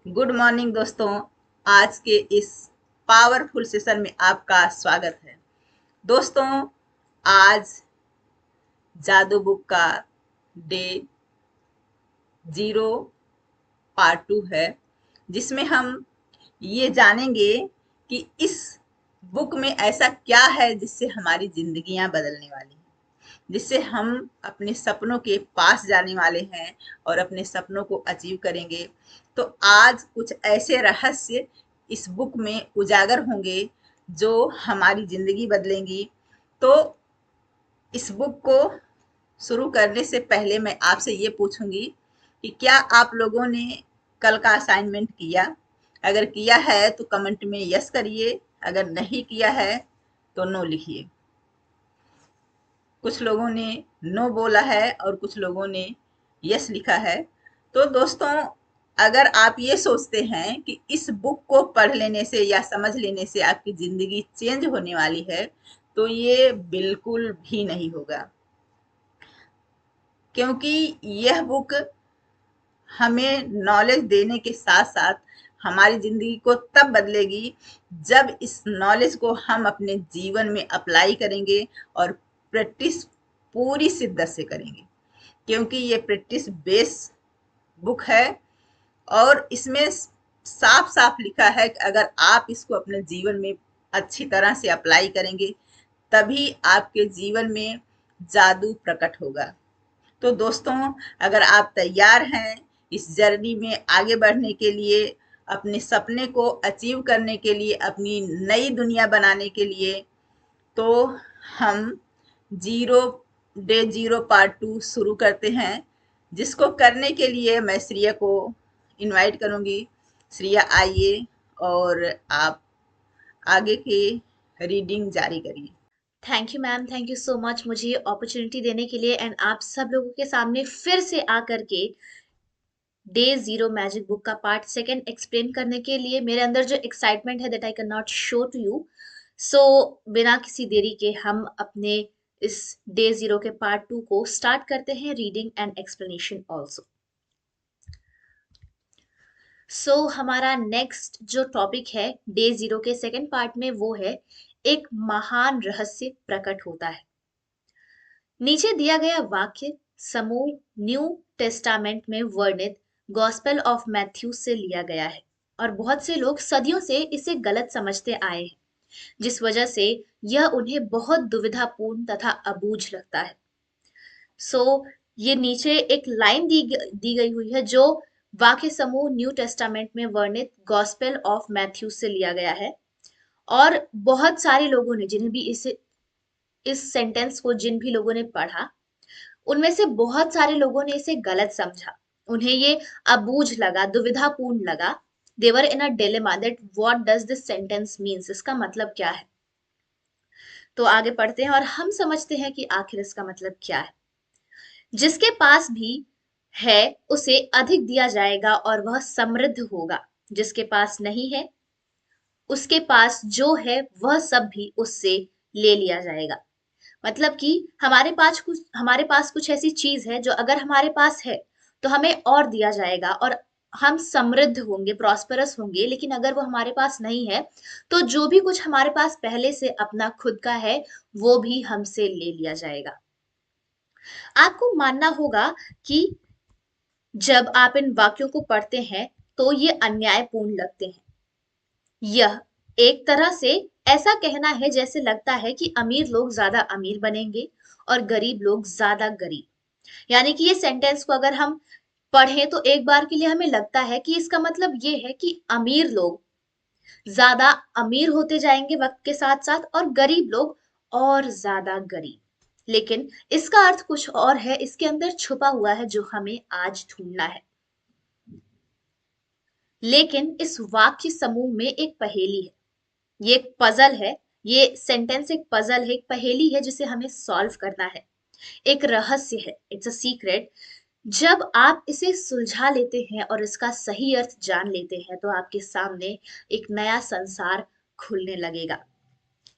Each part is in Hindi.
गुड मॉर्निंग दोस्तों। आज के इस पावरफुल सेशन में आपका स्वागत है। दोस्तों, आज जादू बुक का डे 0 पार्ट 2 है, जिसमें हम ये जानेंगे कि इस बुक में ऐसा क्या है जिससे हमारी जिंदगियां बदलने वाली हैं, जिससे हम अपने सपनों के पास जाने वाले हैं और अपने सपनों को अचीव करेंगे। तो आज कुछ ऐसे रहस्य इस बुक में उजागर होंगे जो हमारी जिंदगी बदलेंगी। तो इस बुक को शुरू करने से पहले मैं आपसे ये पूछूंगी कि क्या आप लोगों ने कल का असाइनमेंट किया? अगर किया है तो कमेंट में यस करिए, अगर नहीं किया है तो नो लिखिए। कुछ लोगों ने नो बोला है और कुछ लोगों ने यस लिखा है। तो दोस्तों, अगर आप ये सोचते हैं कि इस बुक को पढ़ लेने से या समझ लेने से आपकी जिंदगी चेंज होने वाली है, तो ये बिल्कुल भी नहीं होगा। क्योंकि यह बुक हमें नॉलेज देने के साथ साथ हमारी जिंदगी को तब बदलेगी जब इस नॉलेज को हम अपने जीवन में अप्लाई करेंगे और प्रैक्टिस पूरी शिद्दत से करेंगे। क्योंकि ये प्रैक्टिस बेस बुक है और इसमें साफ साफ लिखा है कि अगर आप इसको अपने जीवन में अच्छी तरह से अप्लाई करेंगे तभी आपके जीवन में जादू प्रकट होगा। तो दोस्तों, अगर आप तैयार हैं इस जर्नी में आगे बढ़ने के लिए, अपने सपने को अचीव करने के लिए, अपनी नई दुनिया बनाने के लिए, तो हम जीरो डे 0 पार्ट 2 शुरू करते हैं। जिसको करने के लिए मैं श्रिया को इनवाइट करूंगी। श्रिया, आइए और आप आगे की रीडिंग जारी करिए। Thank you ma'am, thank you so much मुझे ये अपॉर्चुनिटी देने के लिए एंड आप सब लोगों के सामने फिर से आकर के डे जीरो मैजिक बुक का पार्ट सेकंड एक्सप्लेन करने के लिए मेरे अंदर जो एक्साइटमेंट है that I can not show to you. So बिना किसी देरी के हम अपने इस डे जीरो के पार्ट टू को स्टार्ट करते हैं, रीडिंग एंड एक्सप्लेनेशन ऑल्सो। हमारा नेक्स्ट जो टॉपिक है डे जीरो के सेकंड पार्ट में वो है एक महान रहस्य प्रकट होता है। नीचे दिया गया वाक्य समूह न्यू टेस्टामेंट में वर्णित गॉस्पेल ऑफ मैथ्यू से लिया गया है और बहुत से लोग सदियों से इसे गलत समझते आए हैं, जिस वजह से यह उन्हें बहुत दुविधापूर्ण तथा अबूझ लगता है। सो ये नीचे एक लाइन दी गई हुई है जो वाक्य समूह न्यू टेस्टामेंट में वर्णित गॉस्पेल ऑफ मैथ्यू से लिया गया है। और बहुत सारे लोगों ने जिन्हें भी इस सेंटेंस को जिन भी लोगों ने पढ़ा, उनमें से बहुत सारे लोगों ने इसे गलत समझा। उन्हें ये अबूझ लगा, दुविधापूर्ण लगा। They were in a dilemma that what does this sentence means, इसका मतलब क्या है। तो आगे पढ़ते हैं और हम समझते हैं कि आखिर इसका मतलब क्या है। जिसके पास भी है उसे अधिक दिया जाएगा और वह समृद्ध होगा। जिसके पास नहीं है उसके पास जो है वह सब भी उससे ले लिया जाएगा। मतलब कि हमारे पास कुछ ऐसी चीज है जो अगर हमारे पास है तो हमें और दिया जाएगा और हम समृद्ध होंगे, प्रॉस्परस होंगे। लेकिन अगर वो हमारे पास नहीं है तो जो भी कुछ हमारे पास पहले से अपना खुद का है वो भी हमसे ले लिया जाएगा। आपको मानना होगा कि जब आप इन वाक्यों को पढ़ते हैं तो ये अन्यायपूर्ण लगते हैं। यह एक तरह से ऐसा कहना है जैसे लगता है कि अमीर लोग ज्यादा अमीर बनेंगे और गरीब लोग ज्यादा गरीब। यानी कि ये सेंटेंस को अगर हम पढ़ें तो एक बार के लिए हमें लगता है कि इसका मतलब ये है कि अमीर लोग ज्यादा अमीर होते जाएंगे वक्त के साथ साथ और गरीब लोग और ज्यादा गरीब। लेकिन इसका अर्थ कुछ और है, इसके अंदर छुपा हुआ है जो हमें आज ढूंढना है। लेकिन इस वाक्य समूह में एक पहेली है, ये एक पजल है। ये सेंटेंस एक पजल है, एक पहेली है जिसे हमें सॉल्व करना है। एक रहस्य है, इट्स अ सीक्रेट। जब आप इसे सुलझा लेते हैं और इसका सही अर्थ जान लेते हैं तो आपके सामने एक नया संसार खुलने लगेगा।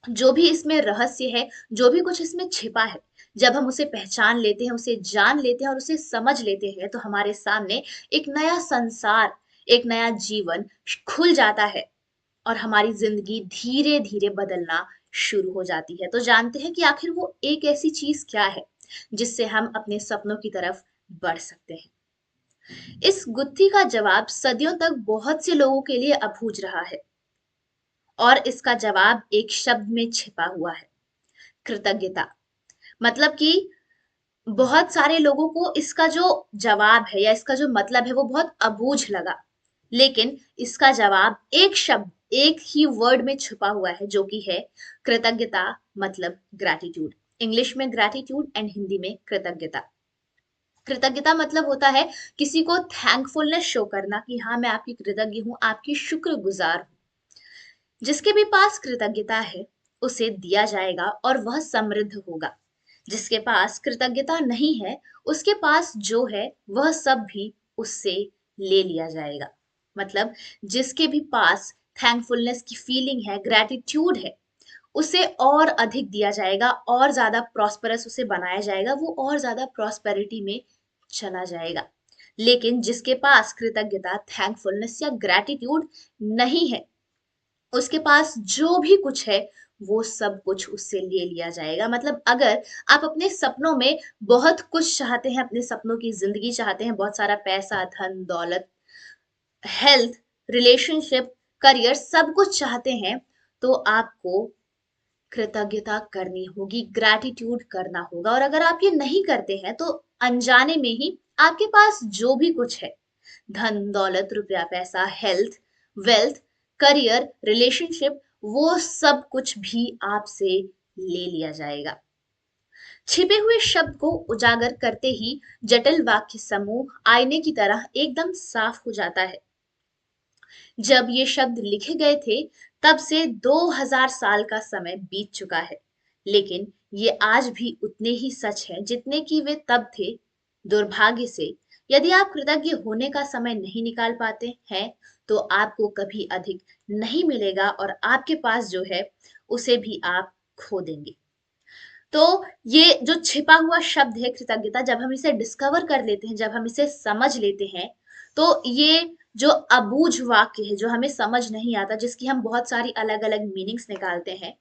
जो भी इसमें रहस्य है, जो भी कुछ इसमें छिपा है, जब हम उसे पहचान लेते हैं, उसे जान लेते हैं और उसे समझ लेते हैं तो हमारे सामने एक नया संसार, एक नया जीवन खुल जाता है और हमारी जिंदगी धीरे धीरे बदलना शुरू हो जाती है। तो जानते हैं कि आखिर वो एक ऐसी चीज क्या है जिससे हम अपने सपनों की तरफ बढ़ सकते हैं। इस गुत्थी का जवाब सदियों तक बहुत से लोगों के लिए अबूझ रहा है और इसका जवाब एक शब्द में छिपा हुआ है, कृतज्ञता। मतलब कि बहुत सारे लोगों को इसका जो जवाब है या इसका जो मतलब है वो बहुत अबूझ लगा, लेकिन इसका जवाब एक शब्द, एक ही वर्ड में छुपा हुआ है जो कि है कृतज्ञता, मतलब ग्रैटिट्यूड। इंग्लिश में ग्रैटिट्यूड एंड हिंदी में कृतज्ञता। कृतज्ञता मतलब होता है किसी को थैंकफुलनेस शो करना कि हाँ मैं आपकी कृतज्ञ हूँ, आपकी शुक्रगुजार हूँ। जिसके भी पास कृतज्ञता है उसे दिया जाएगा और वह समृद्ध होगा। जिसके पास कृतज्ञता नहीं है उसके पास जो है वह सब भी उससे ले लिया जाएगा। मतलब जिसके भी पास थैंकफुलनेस की फीलिंग है, ग्रैटिट्यूड है, उसे और अधिक दिया जाएगा और ज्यादा प्रॉस्परस उसे बनाया जाएगा, वो और ज्यादा प्रॉस्पेरिटी में चला जाएगा। लेकिन जिसके पास कृतज्ञता, थैंकफुलनेस या ग्रैटिट्यूड नहीं है, उसके पास जो भी कुछ है वो सब कुछ उससे ले लिया जाएगा। मतलब अगर आप अपने सपनों में बहुत कुछ चाहते हैं, अपने सपनों की जिंदगी चाहते हैं, बहुत सारा पैसा, धन दौलत, हेल्थ, रिलेशनशिप, करियर, सब कुछ चाहते हैं, तो आपको कृतज्ञता करनी होगी, ग्रैटिट्यूड करना होगा। और अगर आप ये नहीं करते हैं तो अनजाने में ही आपके पास जो भी कुछ है, धन दौलत, रुपया पैसा, हेल्थ, वेल्थ, करियर, रिलेशनशिप, वो सब कुछ भी आपसे ले लिया जाएगा। छिपे हुए शब्द को उजागर करते ही जटिल वाक्य समूह आईने की तरह एकदम साफ हो जाता है। जब ये शब्द लिखे गए थे तब से 2000 साल का समय बीत चुका है, लेकिन ये आज भी उतने ही सच हैं जितने कि वे तब थे। दुर्भाग्य से यदि आप कृतज्ञ होने का समय नहीं निकाल पाते हैं तो आपको कभी अधिक नहीं मिलेगा और आपके पास जो है उसे भी आप खो देंगे। तो ये जो छिपा हुआ शब्द है कृतज्ञता, जब हम इसे डिस्कवर कर लेते हैं, जब हम इसे समझ लेते हैं, तो ये जो अबूझ वाक्य है जो हमें समझ नहीं आता, जिसकी हम बहुत सारी अलग अलग मीनिंग्स निकालते हैं,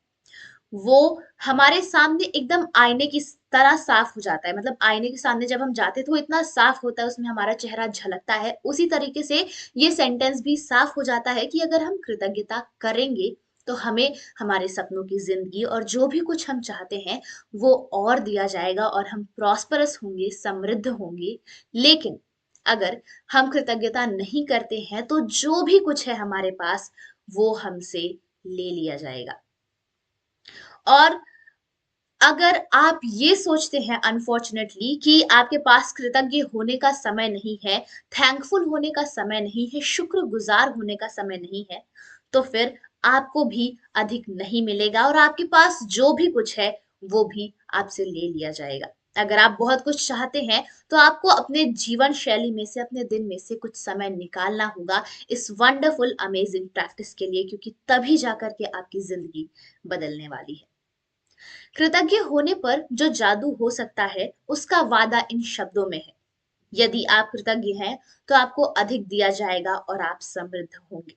वो हमारे सामने एकदम आईने की तरह साफ हो जाता है। मतलब आईने के सामने जब हम जाते हैं तो वो इतना साफ होता है, उसमें हमारा चेहरा झलकता है। उसी तरीके से ये सेंटेंस भी साफ हो जाता है कि अगर हम कृतज्ञता करेंगे तो हमें हमारे सपनों की जिंदगी और जो भी कुछ हम चाहते हैं वो और दिया जाएगा और हम प्रॉस्परस होंगे, समृद्ध होंगे। लेकिन अगर हम कृतज्ञता नहीं करते हैं तो जो भी कुछ है हमारे पास वो हमसे ले लिया जाएगा। और अगर आप ये सोचते हैं अनफॉर्चुनेटली कि आपके पास कृतज्ञ होने का समय नहीं है, थैंकफुल होने का समय नहीं है, शुक्रगुजार होने का समय नहीं है, तो फिर आपको भी अधिक नहीं मिलेगा और आपके पास जो भी कुछ है वो भी आपसे ले लिया जाएगा। अगर आप बहुत कुछ चाहते हैं तो आपको अपने जीवन शैली में से, अपने दिन में से कुछ समय निकालना होगा इस वंडरफुल अमेजिंग प्रैक्टिस के लिए, क्योंकि तभी जाकर के आपकी जिंदगी बदलने वाली है। कृतज्ञ होने पर जो जादू हो सकता है उसका वादा इन शब्दों में है। यदि आप कृतज्ञ हैं तो आपको अधिक दिया जाएगा और आप समृद्ध होंगे।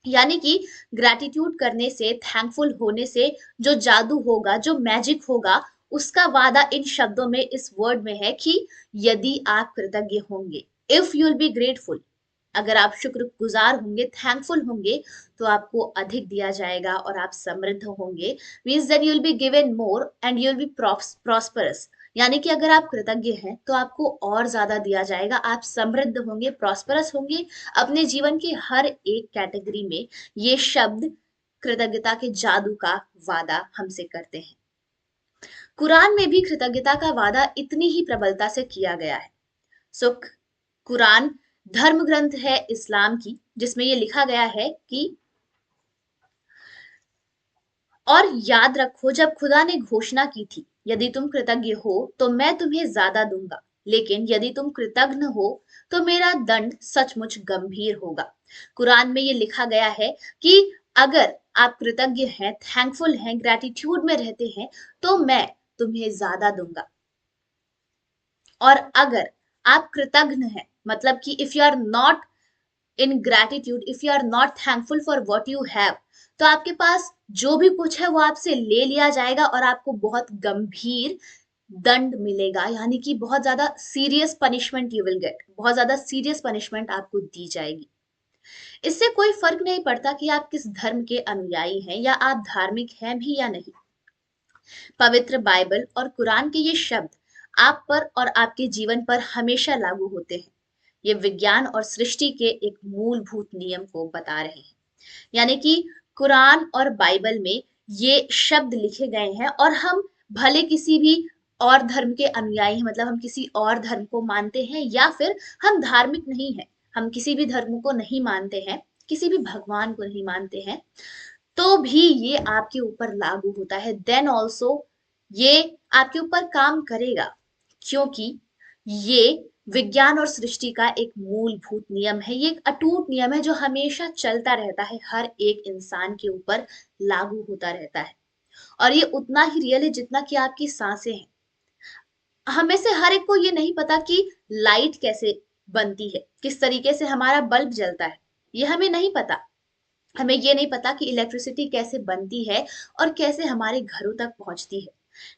यानी कि ग्रैटिट्यूड करने से, थैंकफुल होने से जो जादू होगा, जो मैजिक होगा, उसका वादा इन शब्दों में, इस वर्ड में है कि यदि आप कृतज्ञ होंगे, if you will be grateful, अगर आप शुक्रगुजार होंगे, थैंकफुल होंगे, तो आपको अधिक दिया जाएगा और आप समृद्ध होंगे। Means that you will be given more and you will be prosperous. यानी कि अगर आप कृतज्ञ हैं तो आपको और ज्यादा दिया जाएगा, आप समृद्ध होंगे, प्रॉस्परस होंगे अपने जीवन की हर एक कैटेगरी में। ये शब्द कृतज्ञता के जादू का वादा हमसे करते हैं। कुरान में भी कृतज्ञता का वादा इतनी ही प्रबलता से किया गया है। सो कुरान धर्म ग्रंथ है इस्लाम की, जिसमें यह लिखा गया है कि और याद रखो जब खुदा ने घोषणा की थी, यदि तुम कृतज्ञ हो तो मैं तुम्हें ज्यादा दूंगा, लेकिन यदि तुम कृतज्ञ हो तो मेरा दंड सचमुच गंभीर होगा। कुरान में ये लिखा गया है कि अगर आप कृतज्ञ हैं, थैंकफुल हैं, ग्रैटिट्यूड में रहते हैं, तो मैं तुम्हें ज्यादा दूंगा। और अगर आप कृतज्ञ हैं, मतलब कि if you are not in gratitude, if you are not thankful for what you have, तो आपके पास जो भी कुछ है वो आपसे ले लिया जाएगा और आपको बहुत गंभीर दंड मिलेगा, यानी कि बहुत ज्यादा serious punishment you will get, बहुत ज्यादा सीरियस पनिशमेंट आपको दी जाएगी। इससे कोई फर्क नहीं पड़ता कि आप किस धर्म के अनुयायी हैं या आप धार्मिक हैं भी या नहीं। पवित्र बाइबल और कुरान के ये शब्द आप पर और आपके जीवन पर हमेशा लागू होते हैं। ये विज्ञान और सृष्टि के एक मूलभूत नियम को बता रहे हैं। यानी कि कुरान और बाइबल में ये शब्द लिखे गए हैं, और हम भले किसी भी और धर्म के अनुयायी हैं, मतलब हम किसी और धर्म को मानते हैं या फिर हम धार्मिक नहीं हैं, हम किसी भी धर्म को नहीं मानते हैं, किसी भी भगवान को नहीं मानते हैं, तो भी ये आपके ऊपर लागू होता है, देन ऑल्सो ये आपके ऊपर काम करेगा, क्योंकि ये विज्ञान और सृष्टि का एक मूलभूत नियम है। ये एक अटूट नियम है जो हमेशा चलता रहता है, हर एक इंसान के ऊपर लागू होता रहता है, और ये उतना ही रियल है जितना कि आपकी सांसें हैं। हमें से हर एक को ये नहीं पता कि लाइट कैसे बनती है, किस तरीके से हमारा बल्ब जलता है, ये हमें नहीं पता। हमें ये नहीं पता कि इलेक्ट्रिसिटी कैसे बनती है और कैसे हमारे घरों तक पहुंचती है,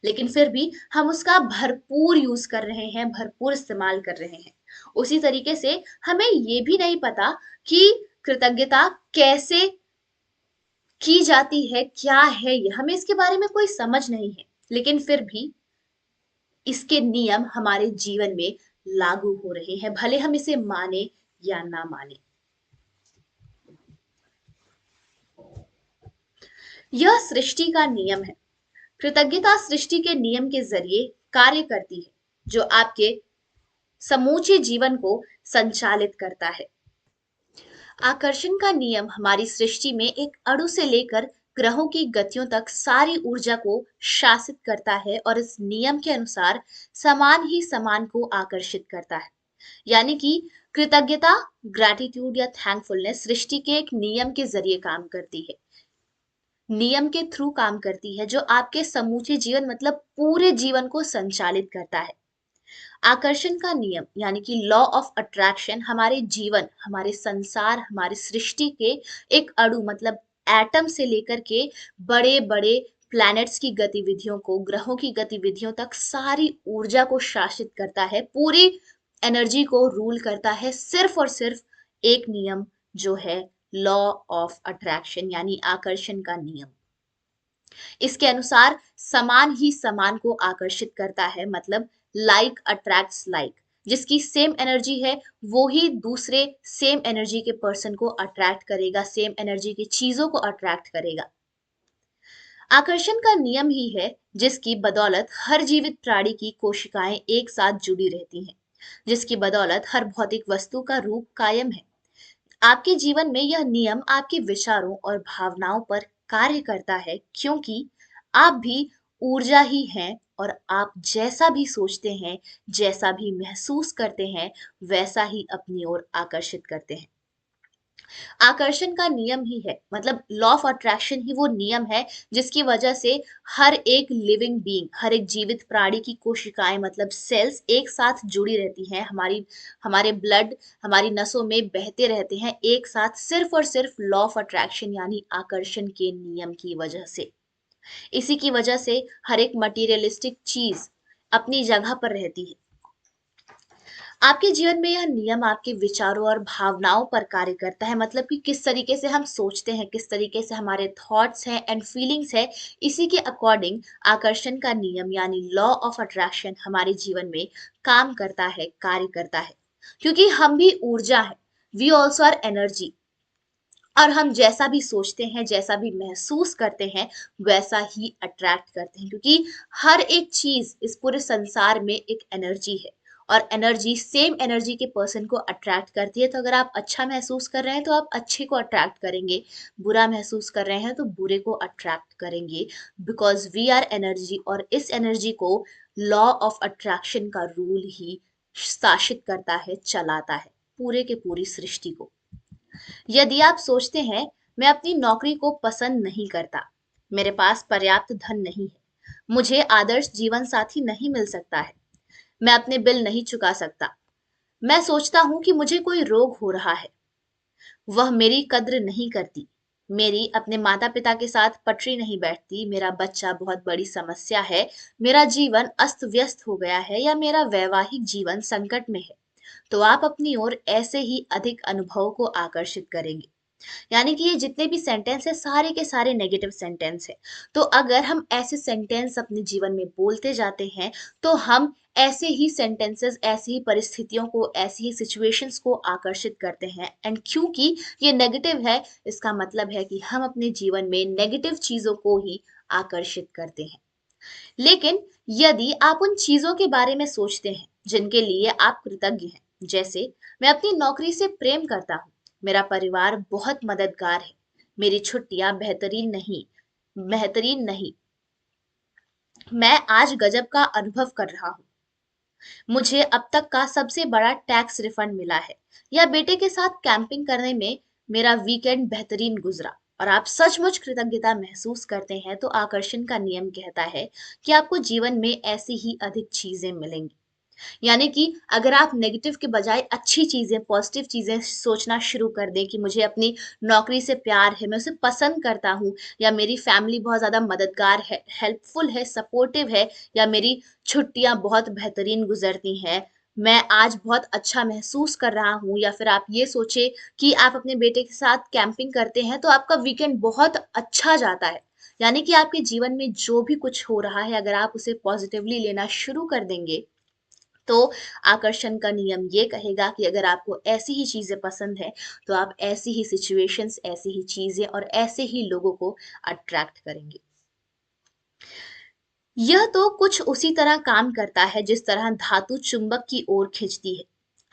लेकिन फिर भी हम उसका भरपूर यूज कर रहे हैं, भरपूर इस्तेमाल कर रहे हैं। उसी तरीके से हमें ये भी नहीं पता कि कृतज्ञता कैसे की जाती है, क्या है ये, हमें इसके बारे में कोई समझ नहीं है, लेकिन फिर भी इसके नियम हमारे जीवन में लागू हो रहे हैं, भले हम इसे माने या ना माने। यह सृष्टि का नियम है। कृतज्ञता सृष्टि के नियम के जरिए कार्य करती है, जो आपके समूचे जीवन को संचालित करता है। आकर्षण का नियम हमारी सृष्टि में एक अणु से लेकर ग्रहों की गतियों तक सारी ऊर्जा को शासित करता है, और इस नियम के अनुसार समान ही समान को आकर्षित करता है। यानी कि कृतज्ञता, ग्रैटिट्यूड या थैंकफुलनेस सृष्टि के एक नियम के जरिए काम करती है, नियम के थ्रू काम करती है, जो आपके समूचे जीवन मतलब पूरे जीवन को संचालित करता है। आकर्षण का नियम यानी कि लॉ ऑफ अट्रैक्शन हमारे जीवन, हमारे संसार, हमारी सृष्टि के एक अणु मतलब एटम से लेकर के बड़े बड़े प्लैनेट्स की गतिविधियों को, ग्रहों की गतिविधियों तक सारी ऊर्जा को शासित करता है, पूरी एनर्जी को रूल करता है, सिर्फ और सिर्फ एक नियम, जो है लॉ ऑफ अट्रैक्शन यानी आकर्षण का नियम। इसके अनुसार समान ही समान को आकर्षित करता है, मतलब लाइक अट्रैक्ट्स लाइक, जिसकी सेम एनर्जी है वो ही दूसरे सेम एनर्जी के पर्सन को अट्रैक्ट करेगा, सेम एनर्जी की चीजों को अट्रैक्ट करेगा। आकर्षण का नियम ही है जिसकी बदौलत हर जीवित प्राणी की कोशिकाएं एक साथ जुड़ी रहती हैं, जिसकी बदौलत हर भौतिक वस्तु का रूप कायम है। आपके जीवन में यह नियम आपके विचारों और भावनाओं पर कार्य करता है, क्योंकि आप भी ऊर्जा ही हैं, और आप जैसा भी सोचते हैं, जैसा भी महसूस करते हैं, वैसा ही अपनी ओर आकर्षित करते हैं। आकर्षण का नियम ही है, मतलब लॉ ऑफ अट्रैक्शन ही वो नियम है जिसकी वजह से हर एक लिविंग बीइंग, हर एक जीवित प्राणी की कोशिकाएं मतलब सेल्स एक साथ जुड़ी रहती हैं, हमारे ब्लड हमारी नसों में बहते रहते हैं एक साथ, सिर्फ और सिर्फ लॉ ऑफ अट्रैक्शन यानी आकर्षण के नियम की वजह से। इसी की वजह से हर एक मटीरियलिस्टिक चीज अपनी जगह पर रहती है। आपके जीवन में यह नियम आपके विचारों और भावनाओं पर कार्य करता है, मतलब कि किस तरीके से हम सोचते हैं, किस तरीके से हमारे थॉट्स हैं एंड फीलिंग्स है, इसी के अकॉर्डिंग आकर्षण का नियम यानी लॉ ऑफ अट्रैक्शन हमारे जीवन में काम करता है, कार्य करता है, क्योंकि हम भी ऊर्जा है, वी ऑल्सो आर एनर्जी, और हम जैसा भी सोचते हैं, जैसा भी महसूस करते हैं, वैसा ही अट्रैक्ट करते हैं, क्योंकि हर एक चीज इस पूरे संसार में एक एनर्जी है, और एनर्जी सेम एनर्जी के पर्सन को अट्रैक्ट करती है। तो अगर आप अच्छा महसूस कर रहे हैं तो आप अच्छे को अट्रैक्ट करेंगे, बुरा महसूस कर रहे हैं तो बुरे को अट्रैक्ट करेंगे, बिकॉज वी आर एनर्जी, और इस एनर्जी को लॉ ऑफ अट्रैक्शन का रूल ही शासित करता है, चलाता है पूरे के पूरी सृष्टि को। यदि आप सोचते हैं मैं अपनी नौकरी को पसंद नहीं करता, मेरे पास पर्याप्त धन नहीं है, मुझे आदर्श जीवन साथी नहीं मिल सकता है, मैं अपने बिल नहीं चुका सकता, मैं सोचता हूं कि मुझे कोई रोग हो रहा है, वह मेरी कद्र नहीं करती, मेरी अपने माता पिता के साथ पटरी नहीं बैठती, मेरा बच्चा बहुत बड़ी समस्या है, मेरा जीवन अस्त व्यस्त हो गया है, या मेरा वैवाहिक जीवन संकट में है, तो आप अपनी ओर ऐसे ही अधिक अनुभव को आकर्षित करेंगे। यानी कि ये जितने भी सेंटेंस है सारे के सारे नेगेटिव सेंटेंस है। तो अगर हम ऐसे सेंटेंस अपने जीवन में बोलते जाते हैं, तो हम ऐसे ही सेंटेंसेस, ऐसी ही परिस्थितियों को, ऐसी ही सिचुएशंस को आकर्षित करते हैं। एंड क्योंकि ये नेगेटिव है, इसका मतलब है कि हम अपने जीवन में नेगेटिव चीजों को ही आकर्षित करते हैं। लेकिन यदि आप उन चीजों के बारे में सोचते हैं जिनके लिए आप कृतज्ञ हैं, जैसे मैं अपनी नौकरी से प्रेम करता हूँ, मेरा परिवार बहुत मददगार है, मेरी छुट्टियां बेहतरीन नहीं, मैं आज गजब का अनुभव कर रहा हूँ, मुझे अब तक का सबसे बड़ा टैक्स रिफंड मिला है, या बेटे के साथ कैंपिंग करने में मेरा वीकेंड बेहतरीन गुजरा, और आप सचमुच कृतज्ञता महसूस करते हैं, तो आकर्षण का नियम कहता है कि आपको जीवन में ऐसी ही अधिक चीजें मिलेंगी। यानी कि अगर आप नेगेटिव के बजाय अच्छी चीजें, पॉजिटिव चीजें सोचना शुरू कर दें कि मुझे अपनी नौकरी से प्यार है, मैं उसे पसंद करता हूँ, या मेरी फैमिली बहुत ज्यादा मददगार है, हेल्पफुल है, सपोर्टिव है, या मेरी छुट्टियां बहुत बेहतरीन गुजरती हैं, मैं आज बहुत अच्छा महसूस कर रहा हूँ, या फिर आप ये सोचे कि आप अपने बेटे के साथ कैंपिंग करते हैं तो आपका वीकेंड बहुत अच्छा जाता है। यानी कि आपके जीवन में जो भी कुछ हो रहा है, अगर आप उसे पॉजिटिवली लेना शुरू कर देंगे, तो आकर्षण का नियम ये कहेगा कि अगर आपको ऐसी ही चीजें पसंद है, तो आप ऐसी ही सिचुएशंस, ऐसी ही चीजें और ऐसे ही लोगों को अट्रैक्ट करेंगे। यह तो कुछ उसी तरह काम करता है जिस तरह धातु चुंबक की ओर खींचती है।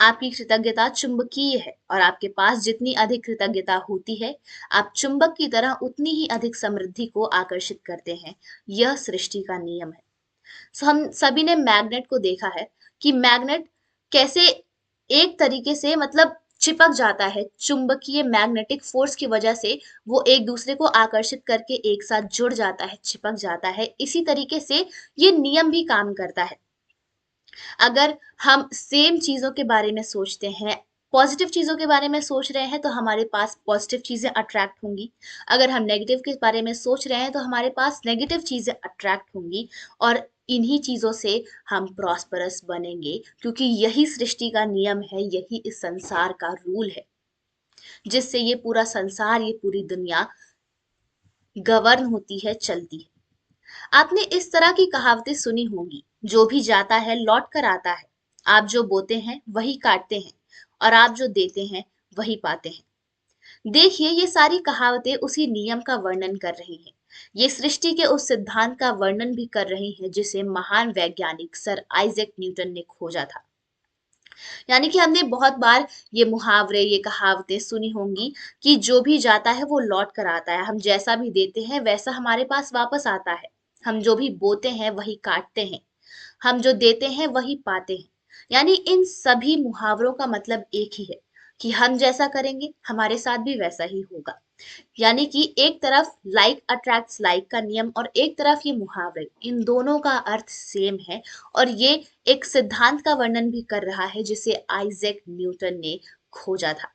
आपकी कृतज्ञता चुंबकीय है, और आपके पास जितनी अधिक कृतज्ञता होती है, आप चुंबक की तरह उतनी ही अधिक समृद्धि को आकर्षित करते हैं। यह सृष्टि का नियम है। हम सभी ने मैग्नेट को देखा है कि मैग्नेट कैसे एक तरीके से, मतलब चिपक जाता है चुंबकीय मैग्नेटिक फोर्स की वजह से, वो एक दूसरे को आकर्षित करके एक साथ जुड़ जाता है, चिपक जाता है। इसी तरीके से ये नियम भी काम करता है। अगर हम सेम चीजों के बारे में सोचते हैं, पॉजिटिव चीजों के बारे में सोच रहे हैं, तो हमारे पास पॉजिटिव चीजें अट्रैक्ट होंगी। अगर हम नेगेटिव के बारे में सोच रहे हैं, तो हमारे पास नेगेटिव चीजें अट्रैक्ट होंगी। और इन्हीं चीजों से हम प्रॉस्परस बनेंगे, क्योंकि यही सृष्टि का नियम है, यही इस संसार का रूल है, जिससे ये पूरा संसार, ये पूरी दुनिया गवर्न होती है, चलती है। आपने इस तरह की कहावतें सुनी होंगी, जो भी जाता है लौट कर आता है, आप जो बोते हैं वही काटते हैं, और आप जो देते हैं वही पाते हैं। देखिए, ये सारी कहावतें उसी नियम का वर्णन कर रही हैं। ये सृष्टि के उस सिद्धांत का वर्णन भी कर रही हैं जिसे महान वैज्ञानिक सर आइजैक न्यूटन ने खोजा था। यानी कि हमने बहुत बार ये मुहावरे, ये कहावतें सुनी होंगी कि जो भी जाता है वो लौट कर आता है, हम जैसा भी देते हैं वैसा हमारे पास वापस आता है, हम जो भी बोते हैं वही काटते हैं, हम जो देते हैं वही पाते हैं। यानी इन सभी मुहावरों का मतलब एक ही है कि हम जैसा करेंगे हमारे साथ भी वैसा ही होगा। यानी कि एक तरफ लाइक अट्रैक्ट्स लाइक का नियम, और एक तरफ ये मुहावरे, इन दोनों का अर्थ सेम है। और ये एक सिद्धांत का वर्णन भी कर रहा है जिसे आइजैक न्यूटन ने खोजा था।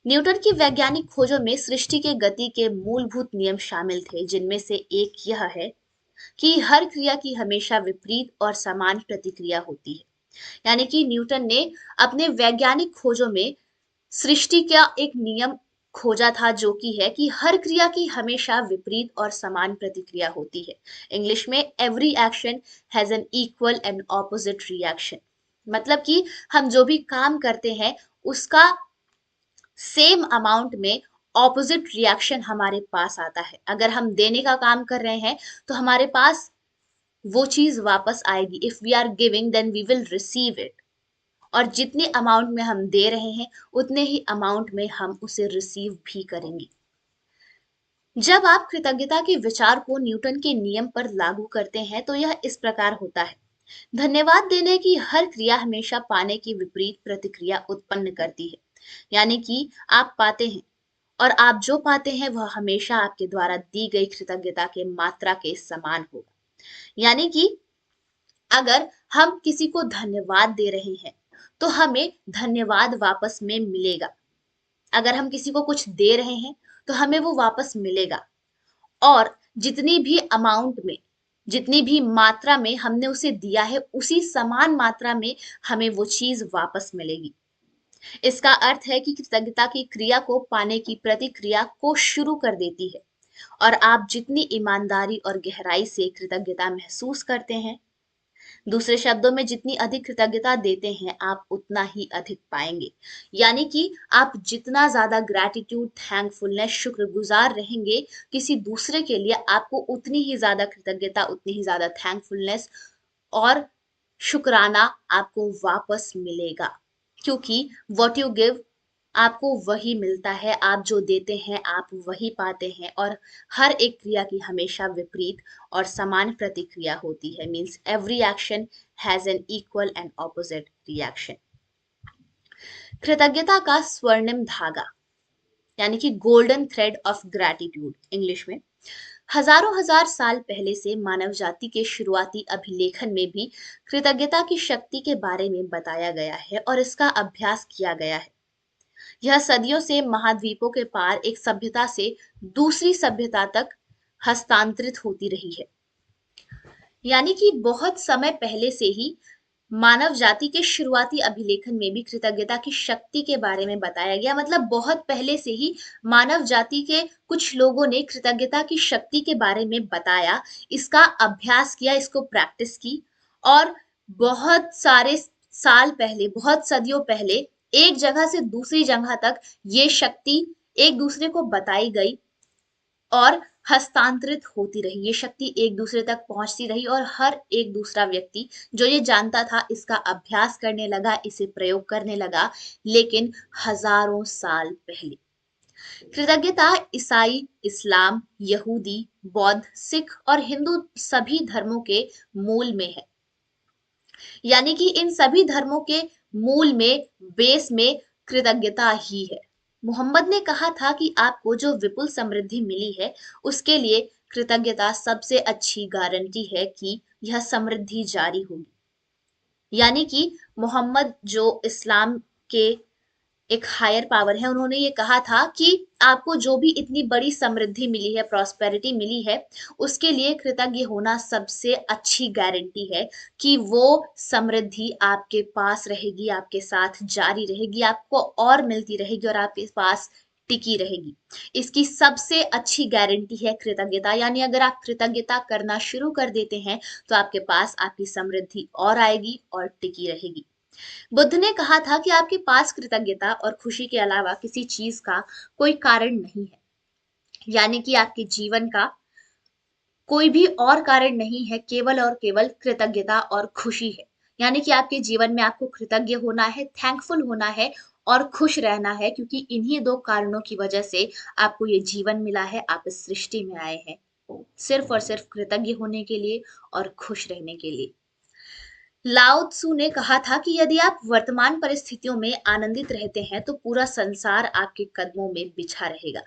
न्यूटन की वैज्ञानिक खोजों में सृष्टि के गति के मूलभूत नियम शामिल थे, जिनमें से एक यह है कि हर क्रिया की हमेशा विपरीत और समान प्रतिक्रिया होती है। यानी कि न्यूटन ने अपने वैज्ञानिक खोजों में सृष्टि का एक नियम खोजा था, जो कि है कि हर क्रिया की हमेशा विपरीत और समान प्रतिक्रिया होती है। इंग्लिश में every action has an equal and opposite reaction. मतलब कि हम जो भी काम करते हैं, उसका सेम अमाउंट में ऑपोजिट रिएक्शन हमारे पास आता है। अगर हम देने का काम कर रहे हैं, तो हमारे पास वो चीज वापस आएगी। If we are giving then we will receive it. और जितने अमाउंट में हम दे रहे हैं, उतने ही अमाउंट में हम उसे रिसीव भी करेंगे। जब आप कृतज्ञता के विचार को न्यूटन के नियम पर लागू करते हैं, तो यह इस प्रकार होता है। धन्यवाद देने की हर क्रिया हमेशा पाने की विपरीत प्रतिक्रिया उत्पन्न करती है। यानी कि आप पाते हैं, और आप जो पाते हैं वह हमेशा आपके द्वारा दी गई कृतज्ञता के मात्रा के समान होगा। यानी कि अगर हम किसी को धन्यवाद दे रहे हैं, तो हमें धन्यवाद वापस में मिलेगा। अगर हम किसी को कुछ दे रहे हैं तो हमें वो वापस मिलेगा, और जितनी भी अमाउंट में, जितनी भी मात्रा में हमने उसे दिया है, उसी समान मात्रा में हमें वो चीज वापस मिलेगी। इसका अर्थ है कि कृतज्ञता की क्रिया को पाने की प्रतिक्रिया को शुरू कर देती है, और आप जितनी ईमानदारी और गहराई से कृतज्ञता महसूस करते हैं, दूसरे शब्दों में जितनी अधिक कृतज्ञता देते हैं, आप उतना ही अधिक पाएंगे। यानी कि आप जितना ज्यादा ग्रैटिट्यूड, थैंकफुलनेस, शुक्रगुजार रहेंगे किसी दूसरे के लिए, आपको उतनी ही ज्यादा कृतज्ञता, उतनी ही ज्यादा थैंकफुलनेस और शुक्राना आपको वापस मिलेगा। क्योंकि वॉट यू गिव, आपको वही मिलता है, आप जो देते हैं आप वही पाते हैं, और हर एक क्रिया की हमेशा विपरीत और समान प्रतिक्रिया होती है। Means every action has an equal and opposite reaction. कृतज्ञता का स्वर्णिम धागा, यानी कि golden thread of gratitude English में, हजारों हजार साल पहले से मानव जाति के शुरुआती अभिलेखन में भी कृतज्ञता की शक्ति के बारे में बताया गया है और इसका अभ्यास किया गया है। यह सदियों से महाद्वीपों के पार एक सभ्यता से दूसरी सभ्यता तक हस्तांतरित होती रही है। यानी कि बहुत समय पहले से ही मानव जाति के शुरुआती अभिलेखन में भी कृतज्ञता की शक्ति के बारे में बताया गया। मतलब बहुत पहले से ही मानव जाति के कुछ लोगों ने कृतज्ञता की शक्ति के बारे में बताया, इसका अभ्यास किया, इसको प्रैक्टिस की, और बहुत सारे साल पहले, बहुत सदियों पहले एक जगह से दूसरी जगह तक ये शक्ति एक दूसरे को बताई गई और हस्तांतरित होती रही। ये शक्ति एक दूसरे तक पहुंचती रही और हर एक दूसरा व्यक्ति जो ये जानता था, इसका अभ्यास करने लगा, इसे प्रयोग करने लगा। लेकिन हजारों साल पहले कृतज्ञता ईसाई, इस्लाम, यहूदी, बौद्ध, सिख और हिंदू सभी धर्मों के मूल में है। यानी कि इन सभी धर्मों के मूल में, बेस में कृतज्ञता ही है। मोहम्मद ने कहा था कि आपको जो विपुल समृद्धि मिली है, उसके लिए कृतज्ञता सबसे अच्छी गारंटी है कि यह समृद्धि जारी होगी। यानी कि मोहम्मद जो इस्लाम के एक हायर पावर है, उन्होंने ये कहा था कि आपको जो भी इतनी बड़ी समृद्धि मिली है, प्रॉस्पेरिटी मिली है, उसके लिए कृतज्ञ होना सबसे अच्छी गारंटी है कि वो समृद्धि आपके पास रहेगी, आपके साथ जारी रहेगी, आपको और मिलती रहेगी और आपके पास टिकी रहेगी। इसकी सबसे अच्छी गारंटी है कृतज्ञता। यानी अगर आप कृतज्ञता करना शुरू कर देते हैं तो आपके पास आपकी समृद्धि और आएगी और टिकी रहेगी। बुद्ध ने कहा था कि आपके पास कृतज्ञता और खुशी के अलावा किसी चीज का कोई कारण नहीं है। यानी कि आपके जीवन का कोई भी और कारण नहीं है, केवल और केवल कृतज्ञता और खुशी है। यानी कि आपके जीवन में आपको कृतज्ञ होना है, थैंकफुल होना है और खुश रहना है, क्योंकि इन्हीं दो कारणों की वजह से आपको ये जीवन मिला है, आप इस सृष्टि में आए हैं सिर्फ और सिर्फ कृतज्ञ होने के लिए और खुश रहने के लिए। लाओ त्सु ने कहा था कि यदि आप वर्तमान परिस्थितियों में आनंदित रहते हैं तो पूरा संसार आपके कदमों में बिछा रहेगा।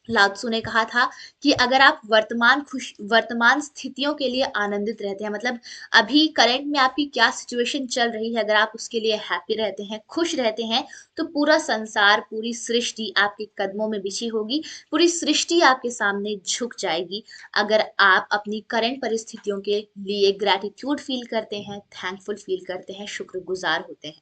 लाओ त्सु ने कहा था कि अगर आप वर्तमान स्थितियों के लिए आनंदित रहते हैं, मतलब अभी करंट में आपकी क्या सिचुएशन चल रही है, अगर आप उसके लिए हैप्पी रहते हैं, खुश रहते हैं, तो पूरा संसार, पूरी सृष्टि आपके कदमों में बिछी होगी, पूरी सृष्टि आपके सामने झुक जाएगी। अगर आप अपनी करंट परिस्थितियों के लिए ग्रैटिट्यूड फील करते हैं, थैंकफुल फील करते हैं, शुक्रगुजार होते हैं।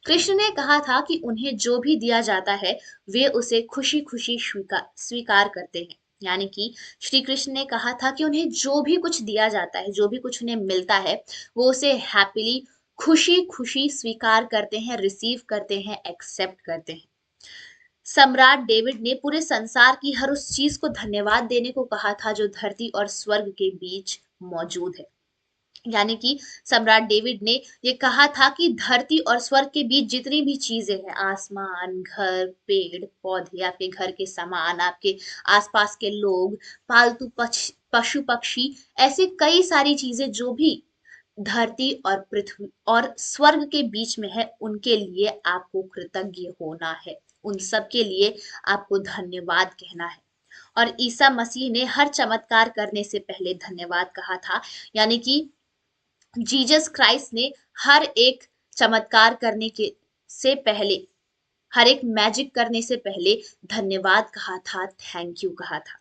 कृष्ण ने कहा था कि उन्हें जो भी दिया जाता है वे उसे खुशी खुशी स्वीकार करते हैं। यानी कि श्री कृष्ण ने कहा था कि उन्हें जो भी कुछ दिया जाता है, जो भी कुछ उन्हें मिलता है, वो उसे हैप्पीली, खुशी खुशी स्वीकार करते हैं, रिसीव करते हैं, एक्सेप्ट करते हैं। सम्राट डेविड ने पूरे संसार की हर उस चीज को धन्यवाद देने को कहा था जो धरती और स्वर्ग के बीच मौजूद है। यानी कि सम्राट डेविड ने ये कहा था कि धरती और स्वर्ग के बीच जितनी भी चीजें हैं, आसमान, घर, पेड़ पौधे, आपके घर के सामान, आपके आसपास के लोग, पालतू पशु पक्षी, ऐसे कई सारी चीजें जो भी धरती और पृथ्वी और स्वर्ग के बीच में है, उनके लिए आपको कृतज्ञ होना है, उन सब के लिए आपको धन्यवाद कहना है। और ईसा मसीह ने हर चमत्कार करने से पहले धन्यवाद कहा था। यानी कि जीसस क्राइस्ट ने हर एक चमत्कार करने के से पहले हर एक मैजिक करने से पहले धन्यवाद कहा था, थैंक यू कहा था।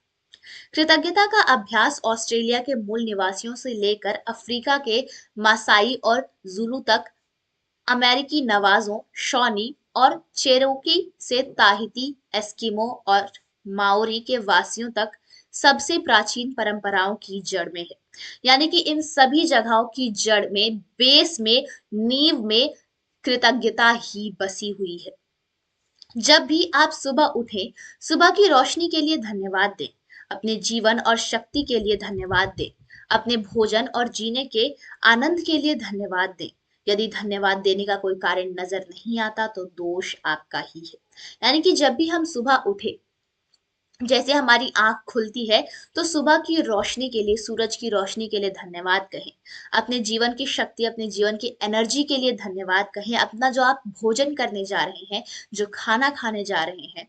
कृतज्ञता का अभ्यास ऑस्ट्रेलिया के मूल निवासियों से लेकर अफ्रीका के मासाई और जुलू तक, अमेरिकी नवाजों, शॉनी और चेरोकी से ताहिती, एस्किमो और माओरी के वासियों तक सबसे प्राचीन परंपराओं की जड़ में है। यानी कि इन सभी जगहों की जड़ में, बेस में, नींव में कृतज्ञता ही बसी हुई है। जब भी आप सुबह उठें, सुबह की रोशनी के लिए धन्यवाद दें, अपने जीवन और शक्ति के लिए धन्यवाद दें, अपने भोजन और जीने के आनंद के लिए धन्यवाद दें। यदि धन्यवाद देने का कोई कारण नजर नहीं आता तो दोष आपका ही है। यानी कि जब भी हम सुबह उठे, जैसे हमारी आंख खुलती है, तो सुबह की रोशनी के लिए, सूरज की रोशनी के लिए धन्यवाद कहें। अपने जीवन की शक्ति, अपने जीवन की एनर्जी के लिए धन्यवाद कहें। अपना जो आप भोजन करने जा रहे हैं, जो खाना खाने जा रहे हैं,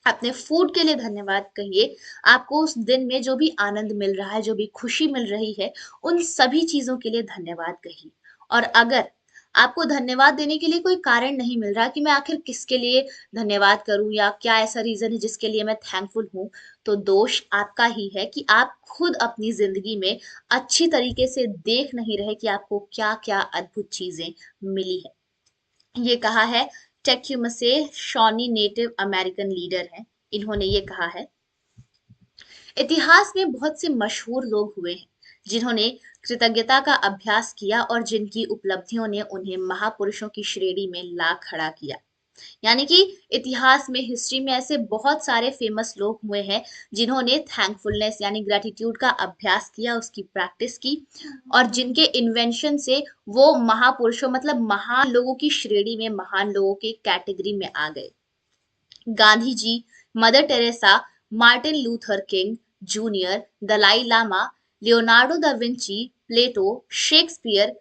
अपने फूड के लिए धन्यवाद कहिए। आपको उस दिन में जो भी आनंद मिल रहा है, जो भी खुशी मिल रही है, उन सभी चीजों के लिए धन्यवाद कहिए। और अगर आपको धन्यवाद देने के लिए कोई कारण नहीं मिल रहा कि मैं आखिर किसके लिए धन्यवाद करूं या क्या ऐसा रीजन है जिसके लिए मैं थैंकफुल हूं, तो दोष आपका ही है कि आप खुद अपनी जिंदगी में अच्छी तरीके से देख नहीं रहे कि आपको क्या क्या अद्भुत चीजें मिली है। ये कहा है टेक्यूमसे, शॉनी नेटिव अमेरिकन लीडर हैं। इन्होंने ये कहा है, इतिहास में बहुत से मशहूर लोग हुए हैं जिन्होंने कृतज्ञता का अभ्यास किया और जिनकी उपलब्धियों ने उन्हें महापुरुषों की श्रेणी में ला खड़ा किया। यानी कि इतिहास में, हिस्ट्री में ऐसे बहुत सारे फेमस लोग हुए हैं जिन्होंने थैंकफुलनेस यानी ग्रेटिट्यूड का अभ्यास किया, उसकी प्रैक्टिस की, और जिनके इन्वेंशन से वो महापुरुषों, मतलब महान लोगों की श्रेणी में, महान लोगों के कैटेगरी में आ गए। Gandhi ji, Mother Teresa, Martin Luther King Junior, Dalai Lama, Leonardo da Vinci, Plato, Shakespeare,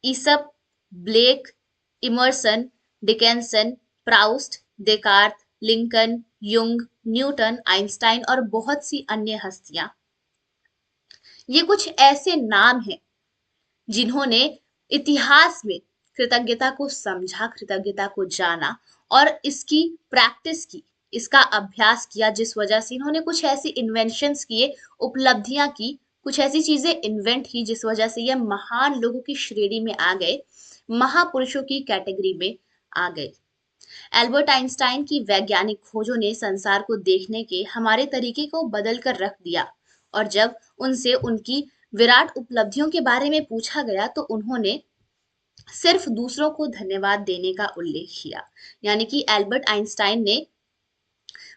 Aesop, Blake, Emerson, Dickinson, Proust, Descartes, Lincoln, Jung, Newton, Einstein और बहुत सी अन्य हस्तियां, ये कुछ ऐसे नाम हैं जिन्होंने इतिहास में कृतज्ञता को समझा, कृतज्ञता को जाना और इसकी प्रैक्टिस की, इसका अभ्यास किया, जिस वजह से इन्होंने कुछ ऐसी इन्वेंशंस किए, उपलब्धियां की, कुछ ऐसी चीजें इन्वेंट की जिस वजह से ये महान लोगों की श्रेणी में आ गए, महापुरुषों की कैटेगरी में आ गए। एल्बर्ट आइंस्टाइन की वैज्ञानिक खोजों ने संसार को देखने के हमारे तरीके को बदल कर रख दिया, और जब उनसे उनकी विराट उपलब्धियों के बारे में पूछा गया तो उन्होंने सिर्फ दूसरों को धन्यवाद देने का उल्लेख किया। यानी कि एल्बर्ट आइंस्टाइन ने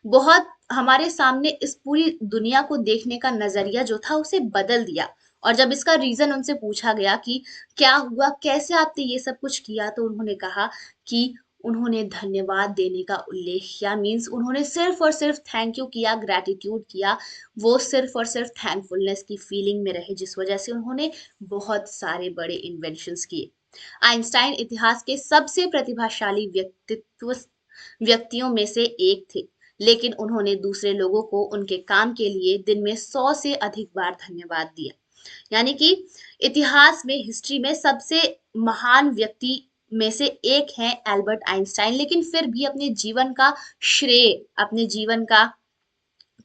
बहुत हमारे सामने इस पूरी दुनिया को देखने का नजरिया जो था उसे बदल दिया। और जब इसका रीजन उनसे पूछा गया कि क्या हुआ, कैसे आपने ये सब कुछ किया, तो उन्होंने कहा कि उन्होंने धन्यवाद देने का उल्लेख किया। मीन्स उन्होंने सिर्फ और सिर्फ थैंक यू किया, ग्रेटिट्यूड किया। वो सिर्फ और सिर्फ थैंकफुलनेस की फीलिंग में रहे, जिस वजह से उन्होंने बहुत सारे बड़े इन्वेंशंस किए। आइंस्टाइन इतिहास के सबसे प्रतिभाशाली व्यक्तियों में से एक थे, लेकिन उन्होंने दूसरे लोगों को उनके काम के लिए दिन में 100 से अधिक बार धन्यवाद दिया। यानी कि इतिहास में, हिस्ट्री में सबसे महान व्यक्ति में से एक है एल्बर्ट आइंस्टाइन, लेकिन फिर भी अपने जीवन का श्रेय, अपने जीवन का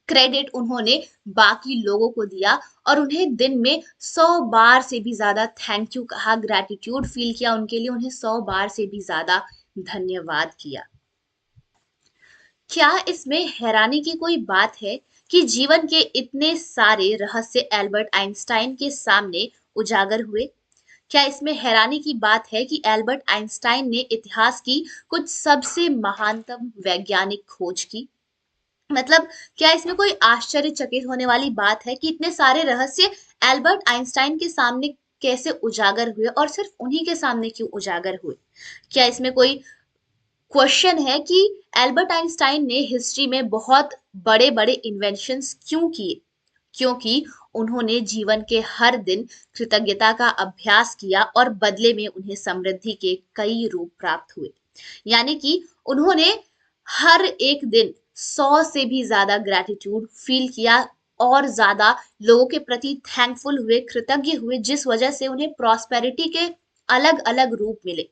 क्रेडिट उन्होंने बाकी लोगों को दिया और उन्हें दिन में 100 बार से भी ज्यादा थैंक यू कहा, ग्रेटिट्यूड फील किया उनके लिए, उन्हें 100 बार से भी ज्यादा धन्यवाद किया। क्या इसमें हैरानी की कोई बात है कि जीवन के इतने सारे रहस्य एल्बर्ट आइंस्टाइन के सामने उजागर हुए? क्या इसमें हैरानी की बात है कि एल्बर्ट आइंस्टाइन ने इतिहास की कुछ सबसे महानतम वैज्ञानिक खोज की? मतलब क्या इसमें कोई आश्चर्यचकित होने वाली बात है कि इतने सारे रहस्य एल्बर्ट आइंस्टाइन के सामने कैसे उजागर हुए, और सिर्फ उन्हीं के सामने क्यों उजागर हुए? क्या इसमें कोई क्वेश्चन है कि एल्बर्ट आइंस्टाइन ने हिस्ट्री में बहुत बड़े बड़े इन्वेंशंस क्यों किए? क्योंकि उन्होंने जीवन के हर दिन कृतज्ञता का अभ्यास किया और बदले में उन्हें समृद्धि के कई रूप प्राप्त हुए। यानी कि उन्होंने हर एक दिन 100 से भी ज्यादा ग्रेटिट्यूड फील किया और ज्यादा लोगों के प्रति थैंकफुल हुए, कृतज्ञ हुए, जिस वजह से उन्हें प्रॉस्पेरिटी के अलग अलग रूप मिले।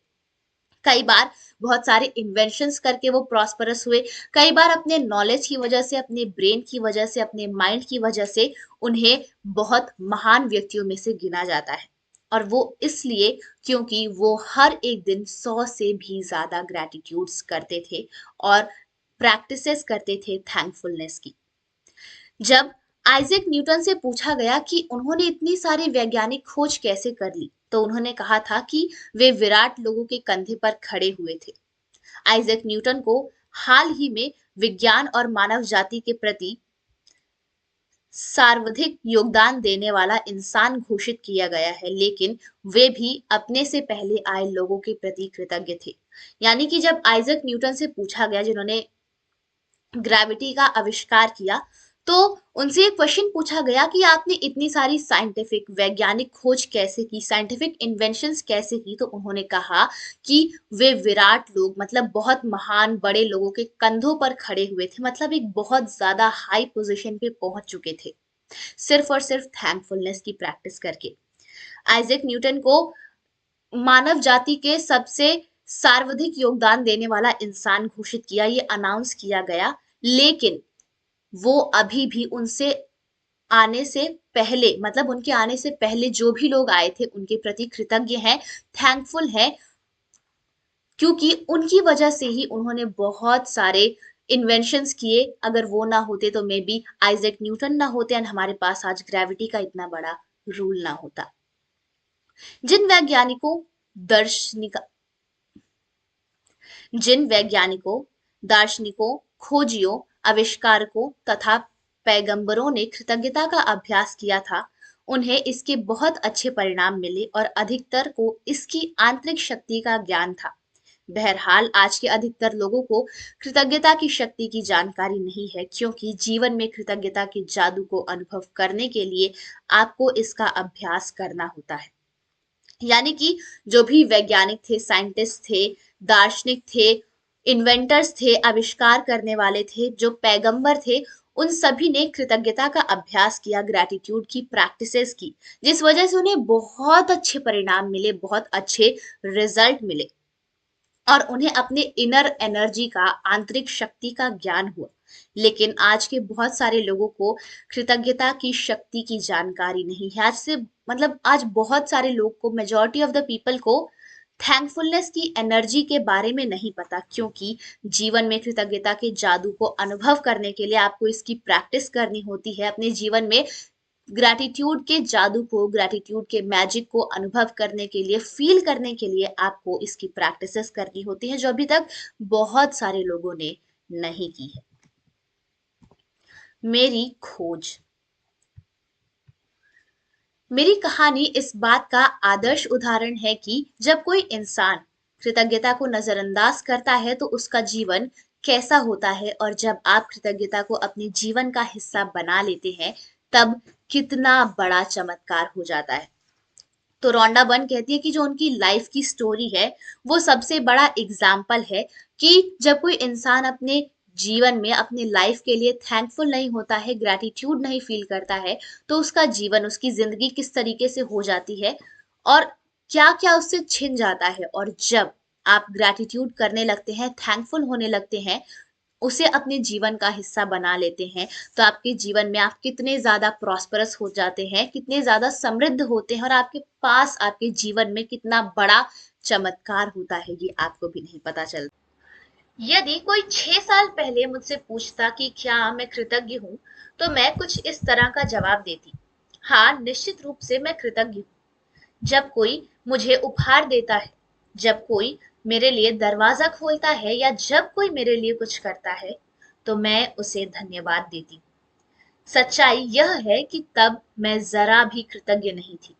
कई बार बहुत सारे इन्वेंशंस करके वो प्रॉस्परस हुए, कई बार अपने नॉलेज की वजह से, अपने ब्रेन की वजह से, अपने माइंड की वजह से उन्हें बहुत महान व्यक्तियों में से गिना जाता है। और वो इसलिए क्योंकि वो हर एक दिन 100 से भी ज्यादा ग्रेटिट्यूड्स करते थे और प्रैक्टिसेस करते थे थैंकफुलनेस की। जब आइजैक न्यूटन से पूछा गया कि उन्होंने इतनी सारी वैज्ञानिक खोज कैसे कर ली, तो उन्होंने कहा था कि वे विराट लोगों के कंधे पर खड़े हुए थे। आइजैक न्यूटन को हाल ही में विज्ञान और मानव जाति के प्रति सर्वाधिक योगदान देने वाला इंसान घोषित किया गया है, लेकिन वे भी अपने से पहले आए लोगों के प्रति कृतज्ञ थे। यानी कि जब आइजैक न्यूटन से पूछा गया, जिन्होंने ग्रेविटी का आविष्कार किया, तो उनसे एक क्वेश्चन पूछा गया कि आपने इतनी सारी साइंटिफिक वैज्ञानिक खोज कैसे की, साइंटिफिक इन्वेंशंस कैसे की, तो उन्होंने कहा कि वे विराट लोग, मतलब बहुत महान बड़े लोगों के कंधों पर खड़े हुए थे, मतलब एक बहुत ज्यादा हाई पोजीशन पे पहुंच चुके थे, सिर्फ और सिर्फ थैंकफुलनेस की प्रैक्टिस करके। आइजैक न्यूटन को मानव जाति के सबसे सर्वाधिक योगदान देने वाला इंसान घोषित किया, ये अनाउंस किया गया, लेकिन वो अभी भी उनसे आने से पहले, मतलब उनके आने से पहले जो भी लोग आए थे उनके प्रति कृतज्ञ हैं, थैंकफुल है, क्योंकि उनकी वजह से ही उन्होंने बहुत सारे इन्वेंशंस किए। अगर वो ना होते तो मे बी आइजैक न्यूटन ना होते एंड हमारे पास आज ग्रेविटी का इतना बड़ा रूल ना होता। जिन वैज्ञानिकों दर्शनिक जिन वैज्ञानिकों, दार्शनिकों, खोजियों, आविष्कारकों तथा पैगंबरों ने कृतज्ञता का अभ्यास किया था, उन्हें इसके बहुत अच्छे परिणाम मिले और अधिकतर को इसकी आंतरिक शक्ति का ज्ञान था। बहरहाल आज के अधिकतर लोगों को कृतज्ञता की शक्ति की जानकारी नहीं है, क्योंकि जीवन में कृतज्ञता के जादू को अनुभव करने के लिए आपको इसका अभ्यास करना होता है। यानी कि जो भी वैज्ञानिक थे, साइंटिस्ट थे, दार्शनिक थे, इन्वेंटर्स थे, आविष्कार करने वाले थे, जो पैगंबर थे, उन सभी ने कृतज्ञता का अभ्यास किया, ग्रेटिट्यूड की प्रैक्टिसेस की, जिस वजह से उन्हें बहुत अच्छे परिणाम मिले, बहुत अच्छे रिजल्ट मिले और उन्हें अपने इनर एनर्जी का, आंतरिक शक्ति का ज्ञान हुआ। लेकिन आज के बहुत सारे लोगों को कृतज्ञता की शक्ति की जानकारी नहीं है। आज से, मतलब आज बहुत सारे लोग को, मेजॉरिटी ऑफ द पीपल को थैंकफुलनेस की एनर्जी के बारे में नहीं पता, क्योंकि जीवन में कृतज्ञता के जादू को अनुभव करने के लिए आपको इसकी प्रैक्टिस करनी होती है। अपने जीवन में ग्रैटिट्यूड के जादू को, ग्रैटिट्यूड के मैजिक को अनुभव करने के लिए, फील करने के लिए आपको इसकी प्रैक्टिसेस करनी होती है, जो अभी तक बहुत सारे लोगों ने नहीं की है। मेरी खोज। मेरी कहानी इस बात का आदर्श उदाहरण है कि जब कोई इंसान कृतज्ञता को नजरअंदाज करता है तो उसका जीवन कैसा होता है, और जब आप कृतज्ञता को अपने जीवन का हिस्सा बना लेते हैं तब कितना बड़ा चमत्कार हो जाता है। तो रोंडा बर्न कहती है कि जो उनकी लाइफ की स्टोरी है वो सबसे बड़ा एग्जाम्पल है कि जब कोई इंसान अपने जीवन में, अपने लाइफ के लिए थैंकफुल नहीं होता है, ग्रैटिट्यूड नहीं फील करता है, तो उसका जीवन, उसकी जिंदगी किस तरीके से हो जाती है और क्या क्या उससे छिन जाता है। और जब आप ग्रैटिट्यूड करने लगते हैं, थैंकफुल होने लगते हैं, उसे अपने जीवन का हिस्सा बना लेते हैं, तो आपके जीवन में आप कितने ज्यादा प्रॉस्परस हो जाते हैं, कितने ज्यादा समृद्ध होते हैं, और आपके पास, आपके जीवन में कितना बड़ा चमत्कार होता है, ये आपको भी नहीं पता चलता। यदि कोई 6 साल पहले मुझसे पूछता कि क्या मैं कृतज्ञ हूँ, तो मैं कुछ इस तरह का जवाब देती। हाँ, निश्चित रूप से मैं कृतज्ञ हूँ। जब कोई मुझे उपहार देता है, जब कोई मेरे लिए दरवाजा खोलता है, या जब कोई मेरे लिए कुछ करता है, तो मैं उसे धन्यवाद देती। सच्चाई यह है कि तब मैं जरा भी कृतज्ञ नहीं थी।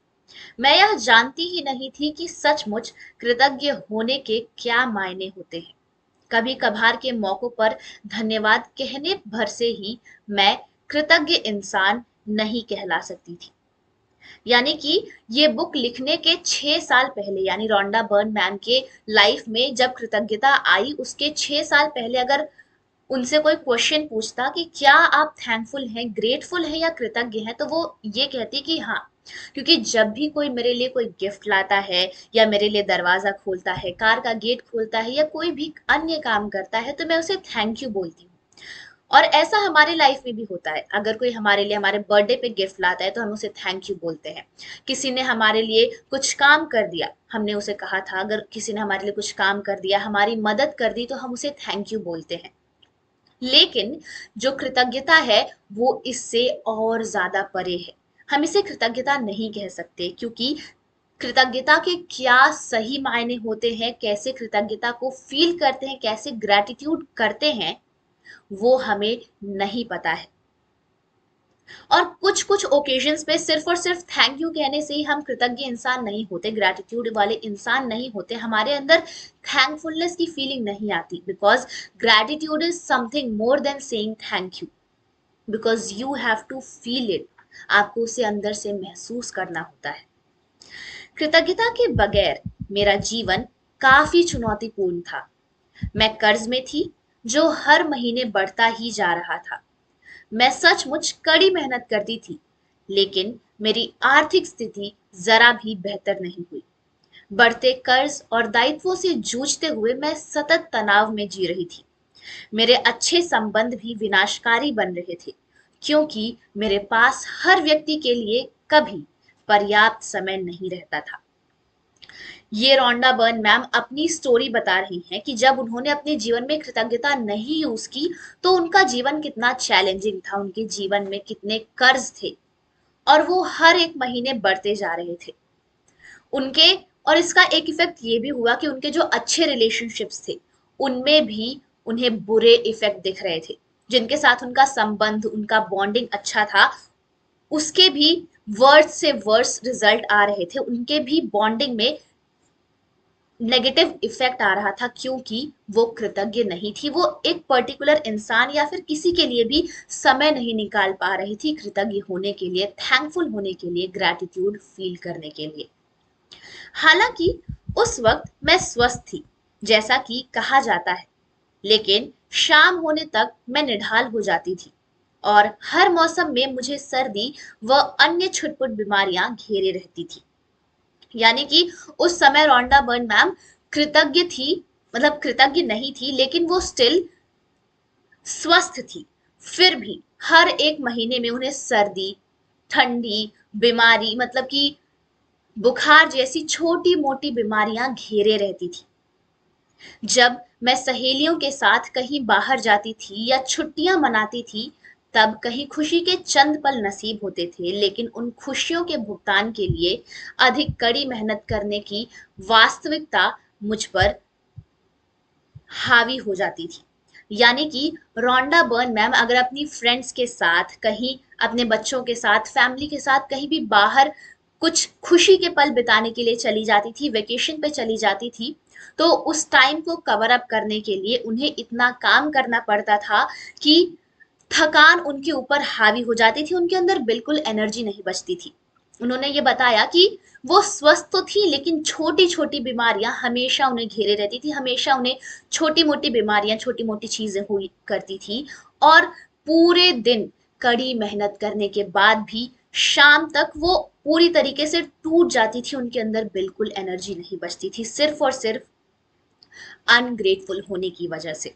मैं यह जानती ही नहीं थी कि सचमुच कृतज्ञ होने के क्या मायने होते हैं। कभी कभार के मौकों पर धन्यवाद कहने भर से ही मैं कृतज्ञ इंसान नहीं कहला सकती थी। यानी कि ये बुक लिखने के 6 साल पहले, यानी रोंडा बर्न मैम के लाइफ में जब कृतज्ञता आई, उसके 6 साल पहले अगर उनसे कोई क्वेश्चन पूछता कि क्या आप थैंकफुल हैं, ग्रेटफुल हैं या कृतज्ञ हैं, तो वो ये कहती कि हाँ, क्योंकि जब भी कोई मेरे लिए कोई गिफ्ट लाता है या मेरे लिए दरवाजा खोलता है, कार का गेट खोलता है या कोई भी अन्य काम करता है, तो मैं उसे थैंक यू बोलती हूँ। और ऐसा हमारे लाइफ में भी होता है, अगर कोई हमारे लिए हमारे बर्थडे पे गिफ्ट लाता है तो हम उसे थैंक यू बोलते हैं। किसी ने हमारे लिए कुछ काम कर दिया, हमने उसे कहा था, अगर किसी ने हमारे लिए कुछ काम कर दिया, हमारी मदद कर दी, तो हम उसे थैंक यू बोलते हैं। लेकिन जो कृतज्ञता है वो इससे और ज्यादा परे है। हम इसे कृतज्ञता नहीं कह सकते, क्योंकि कृतज्ञता के क्या सही मायने होते हैं, कैसे कृतज्ञता को फील करते हैं, कैसे ग्रैटिट्यूड करते हैं, वो हमें नहीं पता है। और कुछ कुछ ओकेजन्स पे सिर्फ और सिर्फ थैंक यू कहने से ही हम कृतज्ञ इंसान नहीं होते, ग्रैटिट्यूड वाले इंसान नहीं होते, हमारे अंदर थैंकफुलनेस की फीलिंग नहीं आती, because gratitude is something more than saying thank you, because you have to feel it. आपको उसे अंदर से महसूस करना होता है। कृतज्ञता के बगैर मेरा जीवन काफी चुनौतीपूर्ण था। मैं कर्ज में थी, जो हर महीने बढ़ता ही जा रहा था। मैं सचमुच कड़ी मेहनत करती थी, लेकिन मेरी आर्थिक स्थिति जरा भी बेहतर नहीं हुई। बढ़ते कर्ज और दायित्वों से जूझते हुए मैं सतत तनाव में जी रही थी। मेरे अच्छे संबंध भी विनाशकारी बन रहे थे, क्योंकि मेरे पास हर व्यक्ति के लिए कभी पर्याप्त समय नहीं रहता था। ये रोंडा बर्न मैम अपनी स्टोरी बता रही हैं कि जब उन्होंने अपने जीवन में कृतज्ञता नहीं यूज की, तो उनका जीवन कितना चैलेंजिंग था, उनके जीवन में कितने कर्ज थे, और वो हर एक महीने बढ़ते जा रहे थे उनके। और इसका एक इफेक्ट ये भी हुआ कि उनके जो अच्छे रिलेशनशिप्स थे, उनमें भी उन्हें बुरे इफेक्ट दिख रहे थे। जिनके साथ उनका संबंध, उनका बॉन्डिंग अच्छा था, उसके भी वर्स से वर्स रिजल्ट आ रहे थे, उनके भी बॉन्डिंग में नेगेटिव इफेक्ट आ रहा था, क्योंकि वो कृतज्ञ नहीं थी। वो एक पर्टिकुलर इंसान या फिर किसी के लिए भी समय नहीं निकाल पा रही थी कृतज्ञ होने के लिए, थैंकफुल होने के लिए, ग्रैटिट्यूड फील करने के लिए। हालांकि उस वक्त मैं स्वस्थ थी, जैसा कि कहा जाता है, लेकिन शाम होने तक मैं निढाल हो जाती थी, और हर मौसम में मुझे सर्दी व अन्य छुटपुट बीमारियां घेरे रहती थी। यानी कि उस समय रोंडा बर्न मैम कृतज्ञ थी, मतलब कृतज्ञ नहीं थी, लेकिन वो स्टिल स्वस्थ थी। फिर भी हर एक महीने में उन्हें सर्दी, ठंडी, बीमारी, मतलब कि बुखार जैसी छोटी मोटी बीमारियां घेरे रहती थी। जब मैं सहेलियों के साथ कहीं बाहर जाती थी या छुट्टियां मनाती थी, तब कहीं खुशी के चंद पल नसीब होते थे, लेकिन उन खुशियों के भुगतान के लिए अधिक कड़ी मेहनत करने की वास्तविकता मुझ पर हावी हो जाती थी। यानी कि रोंडा बर्न मैम अगर अपनी फ्रेंड्स के साथ कहीं, अपने बच्चों के साथ, फैमिली के साथ कहीं भी बाहर कुछ खुशी के पल बिताने के लिए चली जाती थी, वेकेशन पे चली जाती थी, तो उस टाइम को कवर अप करने के लिए उन्हें इतना काम करना पड़ता था कि थकान उनके ऊपर हावी हो जाती थी, उनके अंदर बिल्कुल एनर्जी नहीं बचती थी। उन्होंने ये बताया कि वो स्वस्थ तो थी, लेकिन छोटी छोटी बीमारियां हमेशा उन्हें घेरे रहती थी, हमेशा उन्हें छोटी मोटी बीमारियां, छोटी मोटी चीजें हुई करती थी। और पूरे दिन कड़ी मेहनत करने के बाद भी शाम तक वो पूरी तरीके से टूट जाती थी, उनके अंदर बिल्कुल एनर्जी नहीं बचती थी, सिर्फ और सिर्फ अनग्रेटफुल होने की वजह से।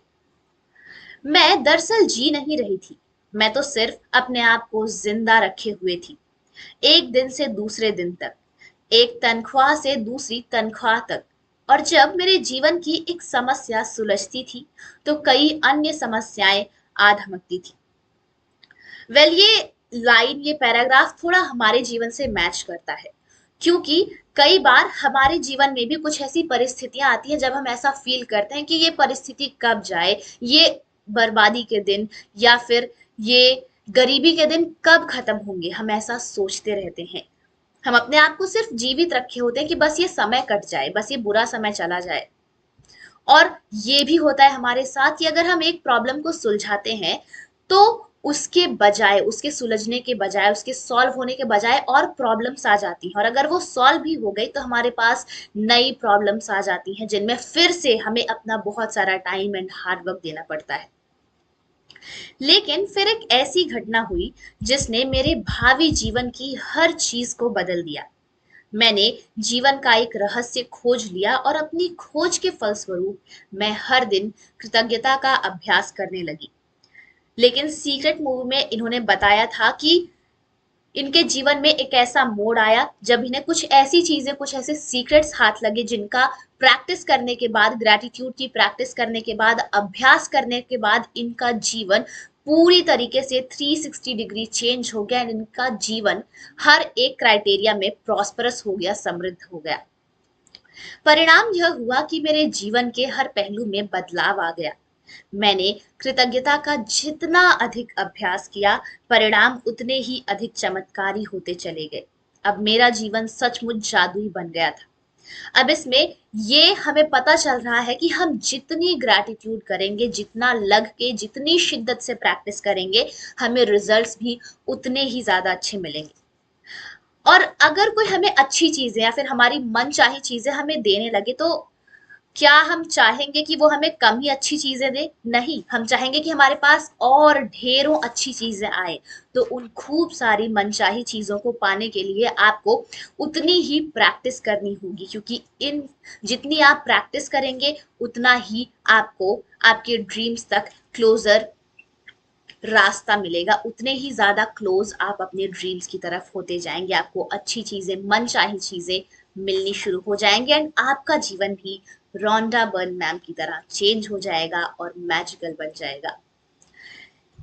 मैं दरअसल जी नहीं रही थी, मैं तो सिर्फ अपने आप को जिंदा रखे हुए थी, एक दिन से दूसरे दिन तक, एक तनख्वाह से दूसरी तनख्वाह तक। और जब मेरे जीवन की एक समस्या सुलझती थी, तो कई अन्य समस्याएं आ धमकती थी। ये लाइन, ये पैराग्राफ थोड़ा हमारे जीवन से मैच करता है, क्योंकि कई बार हमारे जीवन में भी कुछ ऐसी परिस्थितियां आती हैं जब हम ऐसा फील करते हैं कि ये परिस्थिति कब जाए, ये बर्बादी के दिन या फिर ये गरीबी के दिन कब खत्म होंगे, हम ऐसा सोचते रहते हैं। हम अपने आप को सिर्फ जीवित रखे होते हैं कि बस ये समय कट जाए, बस ये बुरा समय चला जाए। और ये भी होता है हमारे साथ कि अगर हम एक प्रॉब्लम को सुलझाते हैं, तो उसके बजाय, उसके सुलझने के बजाय, उसके सॉल्व होने के बजाय और प्रॉब्लम्स आ जाती हैं, और अगर वो सॉल्व भी हो गई तो हमारे पास नई प्रॉब्लम्स आ जाती हैं, जिनमें फिर से हमें अपना बहुत सारा टाइम एंड हार्ड वर्क देना पड़ता है। लेकिन फिर एक ऐसी घटना हुई जिसने मेरे भावी जीवन की हर चीज को बदल दिया। मैंने जीवन का एक रहस्य खोज लिया और अपनी खोज के फलस्वरूप मैं हर दिन कृतज्ञता का अभ्यास करने लगी। लेकिन सीक्रेट मूवी में इन्होंने बताया था कि इनके जीवन में एक ऐसा मोड़ आया जब इन्हें कुछ ऐसी चीजें, कुछ ऐसे सीक्रेट्स हाथ लगे जिनका प्रैक्टिस करने के बाद, ग्रैटिट्यूड की प्रैक्टिस करने के बाद, अभ्यास करने के बाद इनका जीवन पूरी तरीके से 360 डिग्री चेंज हो गया। इनका जीवन हर एक क्राइटेरिया में प्रॉस्परस हो गया, समृद्ध हो गया। परिणाम यह हुआ कि मेरे जीवन के हर पहलू में बदलाव आ गया। मैंने कृतज्ञता का जितना अधिक अभ्यास किया, परिणाम उतने ही अधिक चमत्कारी होते चले गए। अब मेरा जीवन सचमुच जादुई बन गया था। अब इसमें ये हमें पता चल रहा है कि हम जितनी ग्रैटिट्यूड करेंगे, जितना लग के, जितनी शिद्दत से प्रैक्टिस करेंगे, हमें रिजल्ट्स भी उतने ही ज्यादा अच्छे मिलेंगे। और अगर कोई हमें अच्छी चीजें या फिर हमारी मनचाही चीजें हमें देने लगे, तो क्या हम चाहेंगे कि वो हमें कम ही अच्छी चीजें दे? नहीं, हम चाहेंगे कि हमारे पास और ढेरों अच्छी चीजें आए। तो उन खूब सारी मनचाही चीजों को पाने के लिए आपको उतनी ही प्रैक्टिस करनी होगी, क्योंकि इन जितनी आप प्रैक्टिस करेंगे उतना ही आपको आपके ड्रीम्स तक क्लोजर रास्ता मिलेगा, उतने ही ज्यादा क्लोज आप अपने ड्रीम्स की तरफ होते जाएंगे। आपको अच्छी चीजें, मनचाही चीजें मिलनी शुरू हो जाएंगे एंड आपका जीवन भी रोंडा बर्न मैम की तरह चेंज हो जाएगा और मैजिकल बन जाएगा।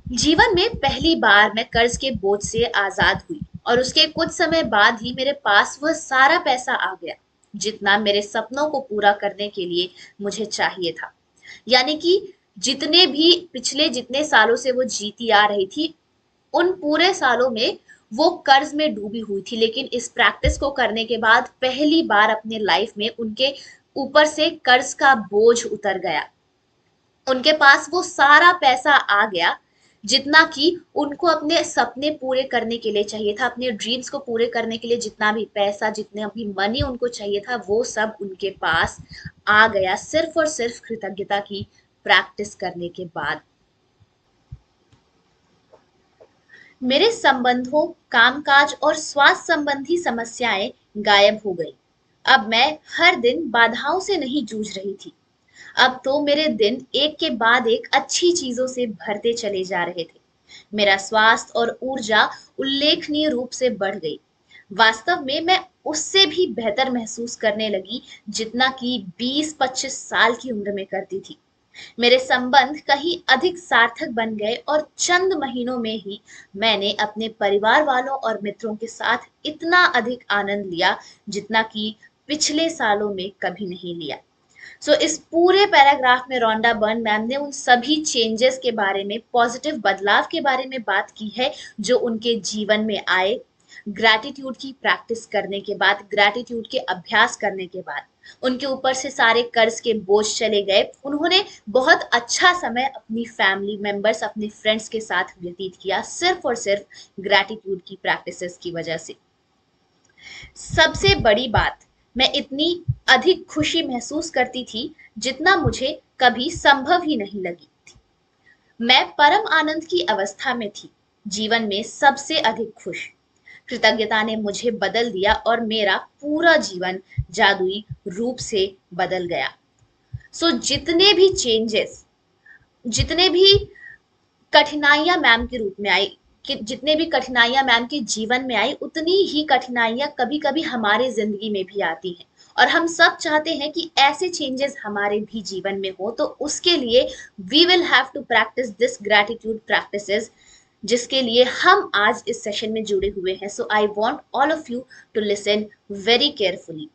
जीवन में पहली बार मैं कर्ज के बोझ से आजाद हुई और उसके कुछ समय बाद ही मेरे पास वह सारा पैसा आ गया जितना मेरे सपनों को पूरा करने के लिए मुझे चाहिए था। यानी कि जितने भी पिछले जितने सालों से वो जीती आ रही थी, उन पूरे सालों में वो कर्ज में डूबी हुई थी, लेकिन इस प्रैक्टिस को करने के बाद पहली बार अपने लाइफ में उनके ऊपर से कर्ज का बोझ उतर गया। उनके पास वो सारा पैसा आ गया जितना कि उनको अपने सपने पूरे करने के लिए चाहिए था, अपने ड्रीम्स को पूरे करने के लिए जितना भी पैसा, जितना भी मनी उनको चाहिए था, वो सब उनके पास आ गया, सिर्फ और सिर्फ कृतज्ञता की प्रैक्टिस करने के बाद। मेरे संबंधों, कामकाज और स्वास्थ्य संबंधी समस्याएं गायब हो गई। अब मैं हर दिन बाधाओं से नहीं जूझ रही थी। अब तो मेरे दिन एक के बाद एक अच्छी चीजों से भरते चले जा रहे थे। मेरा स्वास्थ्य और ऊर्जा उल्लेखनीय रूप से बढ़ गई। वास्तव में मैं उससे भी बेहतर महसूस करने लगी जितना कि 20-25 साल की उम्र में करती थी। मेरे संबंध कहीं अधिक सार्थक बन गए और चंद महीनों में ही मैंने अपने परिवार वालों और मित्रों के साथ इतना अधिक आनंद लिया जितना कि पिछले सालों में कभी नहीं लिया। इस पूरे पैराग्राफ में रोंडा बर्न मैम ने उन सभी चेंजेस के बारे में, पॉजिटिव बदलाव के बारे में बात की है जो उनके जीवन में आए ग्रैटिट्यूड की प्रैक्टिस करने के बाद, ग्रैटिट्यूड के अभ्यास करने के बाद। उनके ऊपर से सारे कर्ज के बोझ चले गए। उन्होंने बहुत अच्छा समय अपनी फैमिली मेंबर्स, अपने फ्रेंड्स के साथ व्यतीत किया, सिर्फ और सिर्फ ग्रैटिट्यूड की प्रैक्टिसेस की वजह से। सबसे बड़ी बात, मैं इतनी अधिक खुशी महसूस करती थी जितना मुझे कभी संभव ही नहीं लगी थी। मैं परम आनंद की अवस्था में थी, जीवन में सबसे अधिक खुश। कृतज्ञता ने मुझे बदल दिया और मेरा पूरा जीवन जादुई रूप से बदल गया। जितने भी चेंजेस, जितने भी कठिनाइयां मैम के रूप में आई, कि जितने भी कठिनाइयां मैम के जीवन में आई, उतनी ही कठिनाइयां कभी कभी हमारे जिंदगी में भी आती हैं। और हम सब चाहते हैं कि ऐसे चेंजेस हमारे भी जीवन में हो, तो उसके लिए we will have to practise this gratitude practices, जिसके लिए हम आज इस सेशन में जुड़े हुए हैं। So I want all of you to listen very carefully.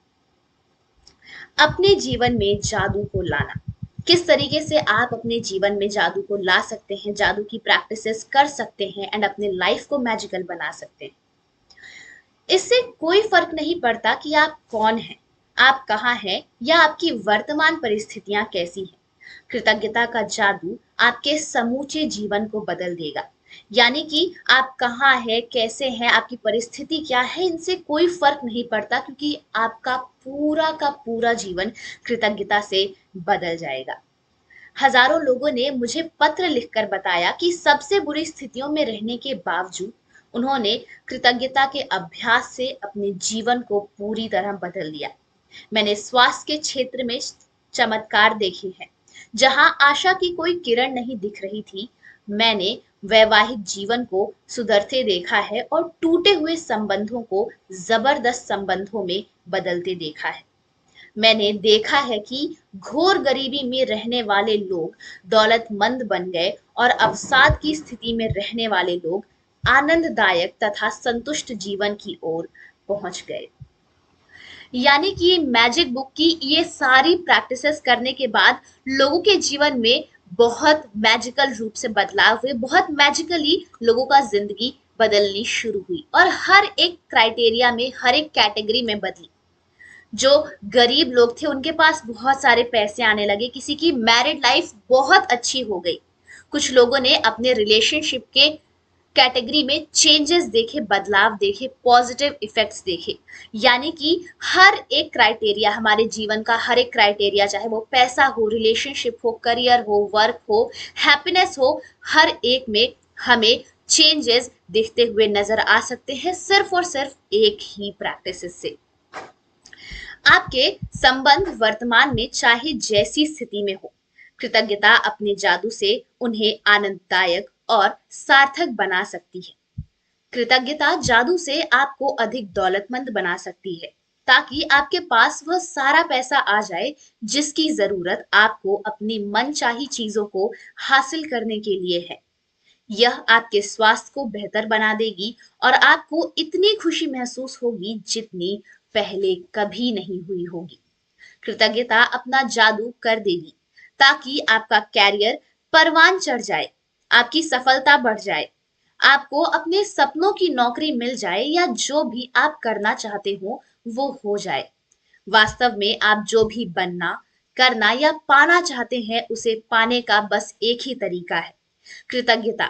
अपने जीवन में जादू को लाना, किस तरीके से आप अपने जीवन में जादू को ला सकते हैं, जादू की प्रैक्टिसेस कर सकते हैं एंड अपने लाइफ को मैजिकल बना सकते हैं। इससे कोई फर्क नहीं पड़ता कि आप कौन हैं, आप कहाँ हैं या आपकी वर्तमान परिस्थितियां कैसी हैं। कृतज्ञता का जादू आपके समूचे जीवन को बदल देगा। यानी कि आप कहाँ हैं, कैसे हैं, आपकी परिस्थिति क्या है, इनसे कोई फर्क नहीं पड़ता, क्योंकि आपका पूरा का पूरा जीवन कृतज्ञता से बदल जाएगा। हजारों लोगों ने मुझे पत्र लिखकर बताया कि सबसे बुरी स्थितियों में रहने के बावजूद उन्होंने कृतज्ञता के अभ्यास से अपने जीवन को पूरी तरह बदल दिया। मैंने स्वास्थ्य के क्षेत्र में चमत्कार देखे हैं। जहां आशा की कोई किरण नहीं दिख रही थी, मैंने वैवाहिक जीवन को सुधरते देखा है और टूटे हुए संबंधों को जबरदस्त संबंधों में बदलते देखा है। मैंने देखा है कि घोर गरीबी में रहने वाले लोग दौलतमंद बन गए और अवसाद की स्थिति में रहने वाले लोग आनंददायक तथा संतुष्ट जीवन की ओर पहुंच गए। यानी कि मैजिक बुक की ये सारी प्रैक्टिसेस करने के बाद लोगों के जीवन में बहुत मैजिकल रूप से बदलाव हुए, बहुत मैजिकली लोगों का जिंदगी बदलनी शुरू हुई और हर एक क्राइटेरिया में, हर एक कैटेगरी में बदली। जो गरीब लोग थे उनके पास बहुत सारे पैसे आने लगे, किसी की मैरिड लाइफ बहुत अच्छी हो गई, कुछ लोगों ने अपने रिलेशनशिप के कैटेगरी में चेंजेस देखे, बदलाव देखे, पॉजिटिव इफेक्ट्स देखे। यानी कि हर एक क्राइटेरिया, हमारे जीवन का हर एक क्राइटेरिया, चाहे वो पैसा हो, रिलेशनशिप हो, करियर हो, वर्क हो, हैप्पीनेस हो, हर एक में हमें चेंजेस दिखते हुए नजर आ सकते हैं सिर्फ और सिर्फ एक ही प्रैक्टिस से। आपके संबंध वर्तमान में चाहे जैसी स्थिति में हो, कृतज्ञता अपने जादू से उन्हें आनंददायक और सार्थक बना सकती है। कृतज्ञता जादू से आपको अधिक दौलतमंद बना सकती है, ताकि आपके पास वह सारा पैसा आ जाए जिसकी जरूरत आपको अपनी मनचाही चीजों को हासिल करने के लिए है। यह आपके स्वास्थ्य को बेहतर बना देगी और आपको इतनी खुशी महसूस होगी जितनी पहले कभी नहीं हुई होगी। कृतज्ञता अपना जादू कर देगी ताकि आपका कैरियर परवान चढ़ जाए, आपकी सफलता बढ़ जाए, आपको अपने सपनों की नौकरी मिल जाए या जो भी आप करना चाहते हो वो हो जाए। वास्तव में आप जो भी बनना, करना या पाना चाहते हैं उसे पाने का बस एक ही तरीका है, कृतज्ञता।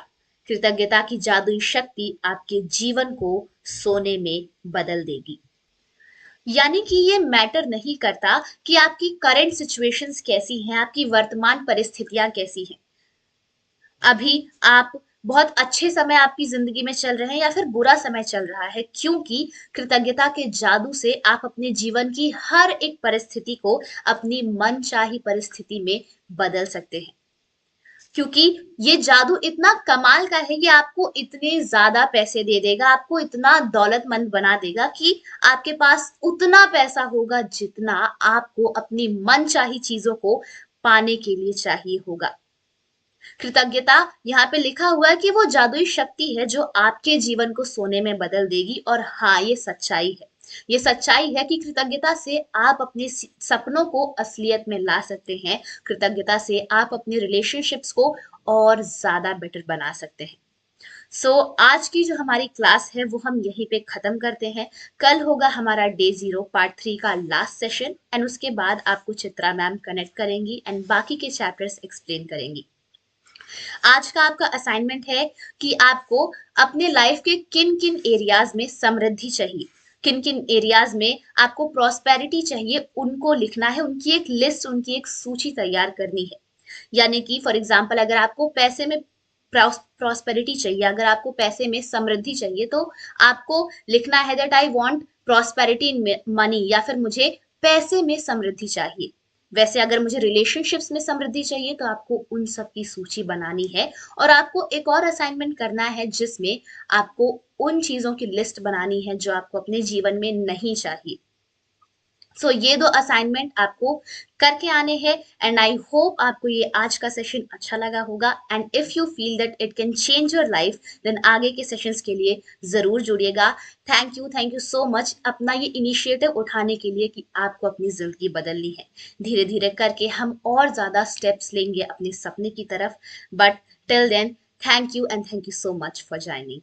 कृतज्ञता की जादुई शक्ति आपके जीवन को सोने में बदल देगी। यानी कि ये मैटर नहीं करता कि आपकी करंट सिचुएशंस कैसी हैं, आपकी वर्तमान परिस्थितियां कैसी हैं। अभी आप बहुत अच्छे समय आपकी जिंदगी में चल रहे हैं या फिर बुरा समय चल रहा है, क्योंकि कृतज्ञता के जादू से आप अपने जीवन की हर एक परिस्थिति को अपनी मनचाही परिस्थिति में बदल सकते हैं। क्योंकि ये जादू इतना कमाल का है कि आपको इतने ज्यादा पैसे दे देगा, आपको इतना दौलतमंद बना देगा कि आपके पास उतना पैसा होगा जितना आपको अपनी मनचाही चीजों को पाने के लिए चाहिए होगा। कृतज्ञता यहाँ पे लिखा हुआ है कि वो जादुई शक्ति है जो आपके जीवन को सोने में बदल देगी। और हाँ, ये सच्चाई है, ये सच्चाई है कि कृतज्ञता से आप अपने सपनों को असलियत में ला सकते हैं। कृतज्ञता से आप अपने रिलेशनशिप्स को और ज्यादा बेटर बना सकते हैं। आज की जो हमारी क्लास है वो हम यहीं पे खत्म करते हैं। कल होगा हमारा डे 0 पार्ट 3 का लास्ट सेशन एंड उसके बाद आपको चित्रा मैम कनेक्ट करेंगी एंड बाकी के चैप्टर्स एक्सप्लेन करेंगी। आज का आपका असाइनमेंट है कि आपको अपने लाइफ के किन किन एरियाज में समृद्धि चाहिए, किन किन एरियाज में आपको प्रॉस्पेरिटी चाहिए, उनको लिखना है। उनकी एक लिस्ट, उनकी एक सूची तैयार करनी है। यानी कि फॉर एग्जाम्पल, अगर आपको पैसे में प्रॉस्पेरिटी चाहिए, अगर आपको पैसे में समृद्धि चाहिए, तो आपको लिखना है that I want prosperity in money, या फिर मुझे पैसे में समृद्धि चाहिए। वैसे अगर मुझे रिलेशनशिप्स में समृद्धि चाहिए तो आपको उन सब की सूची बनानी है। और आपको एक और असाइनमेंट करना है जिसमें आपको उन चीजों की लिस्ट बनानी है जो आपको अपने जीवन में नहीं चाहिए। ये दो असाइनमेंट आपको करके आने हैं एंड आई होप आपको ये आज का सेशन अच्छा लगा होगा। And if you feel that it can change your life then आगे के सेशंस के लिए जरूर जुड़िएगा। थैंक यू सो मच अपना ये इनिशिएटिव उठाने के लिए कि आपको अपनी जिंदगी बदलनी है। धीरे धीरे करके हम और ज्यादा स्टेप्स लेंगे अपने सपने की तरफ। But till then, thank you and thank you so much for joining.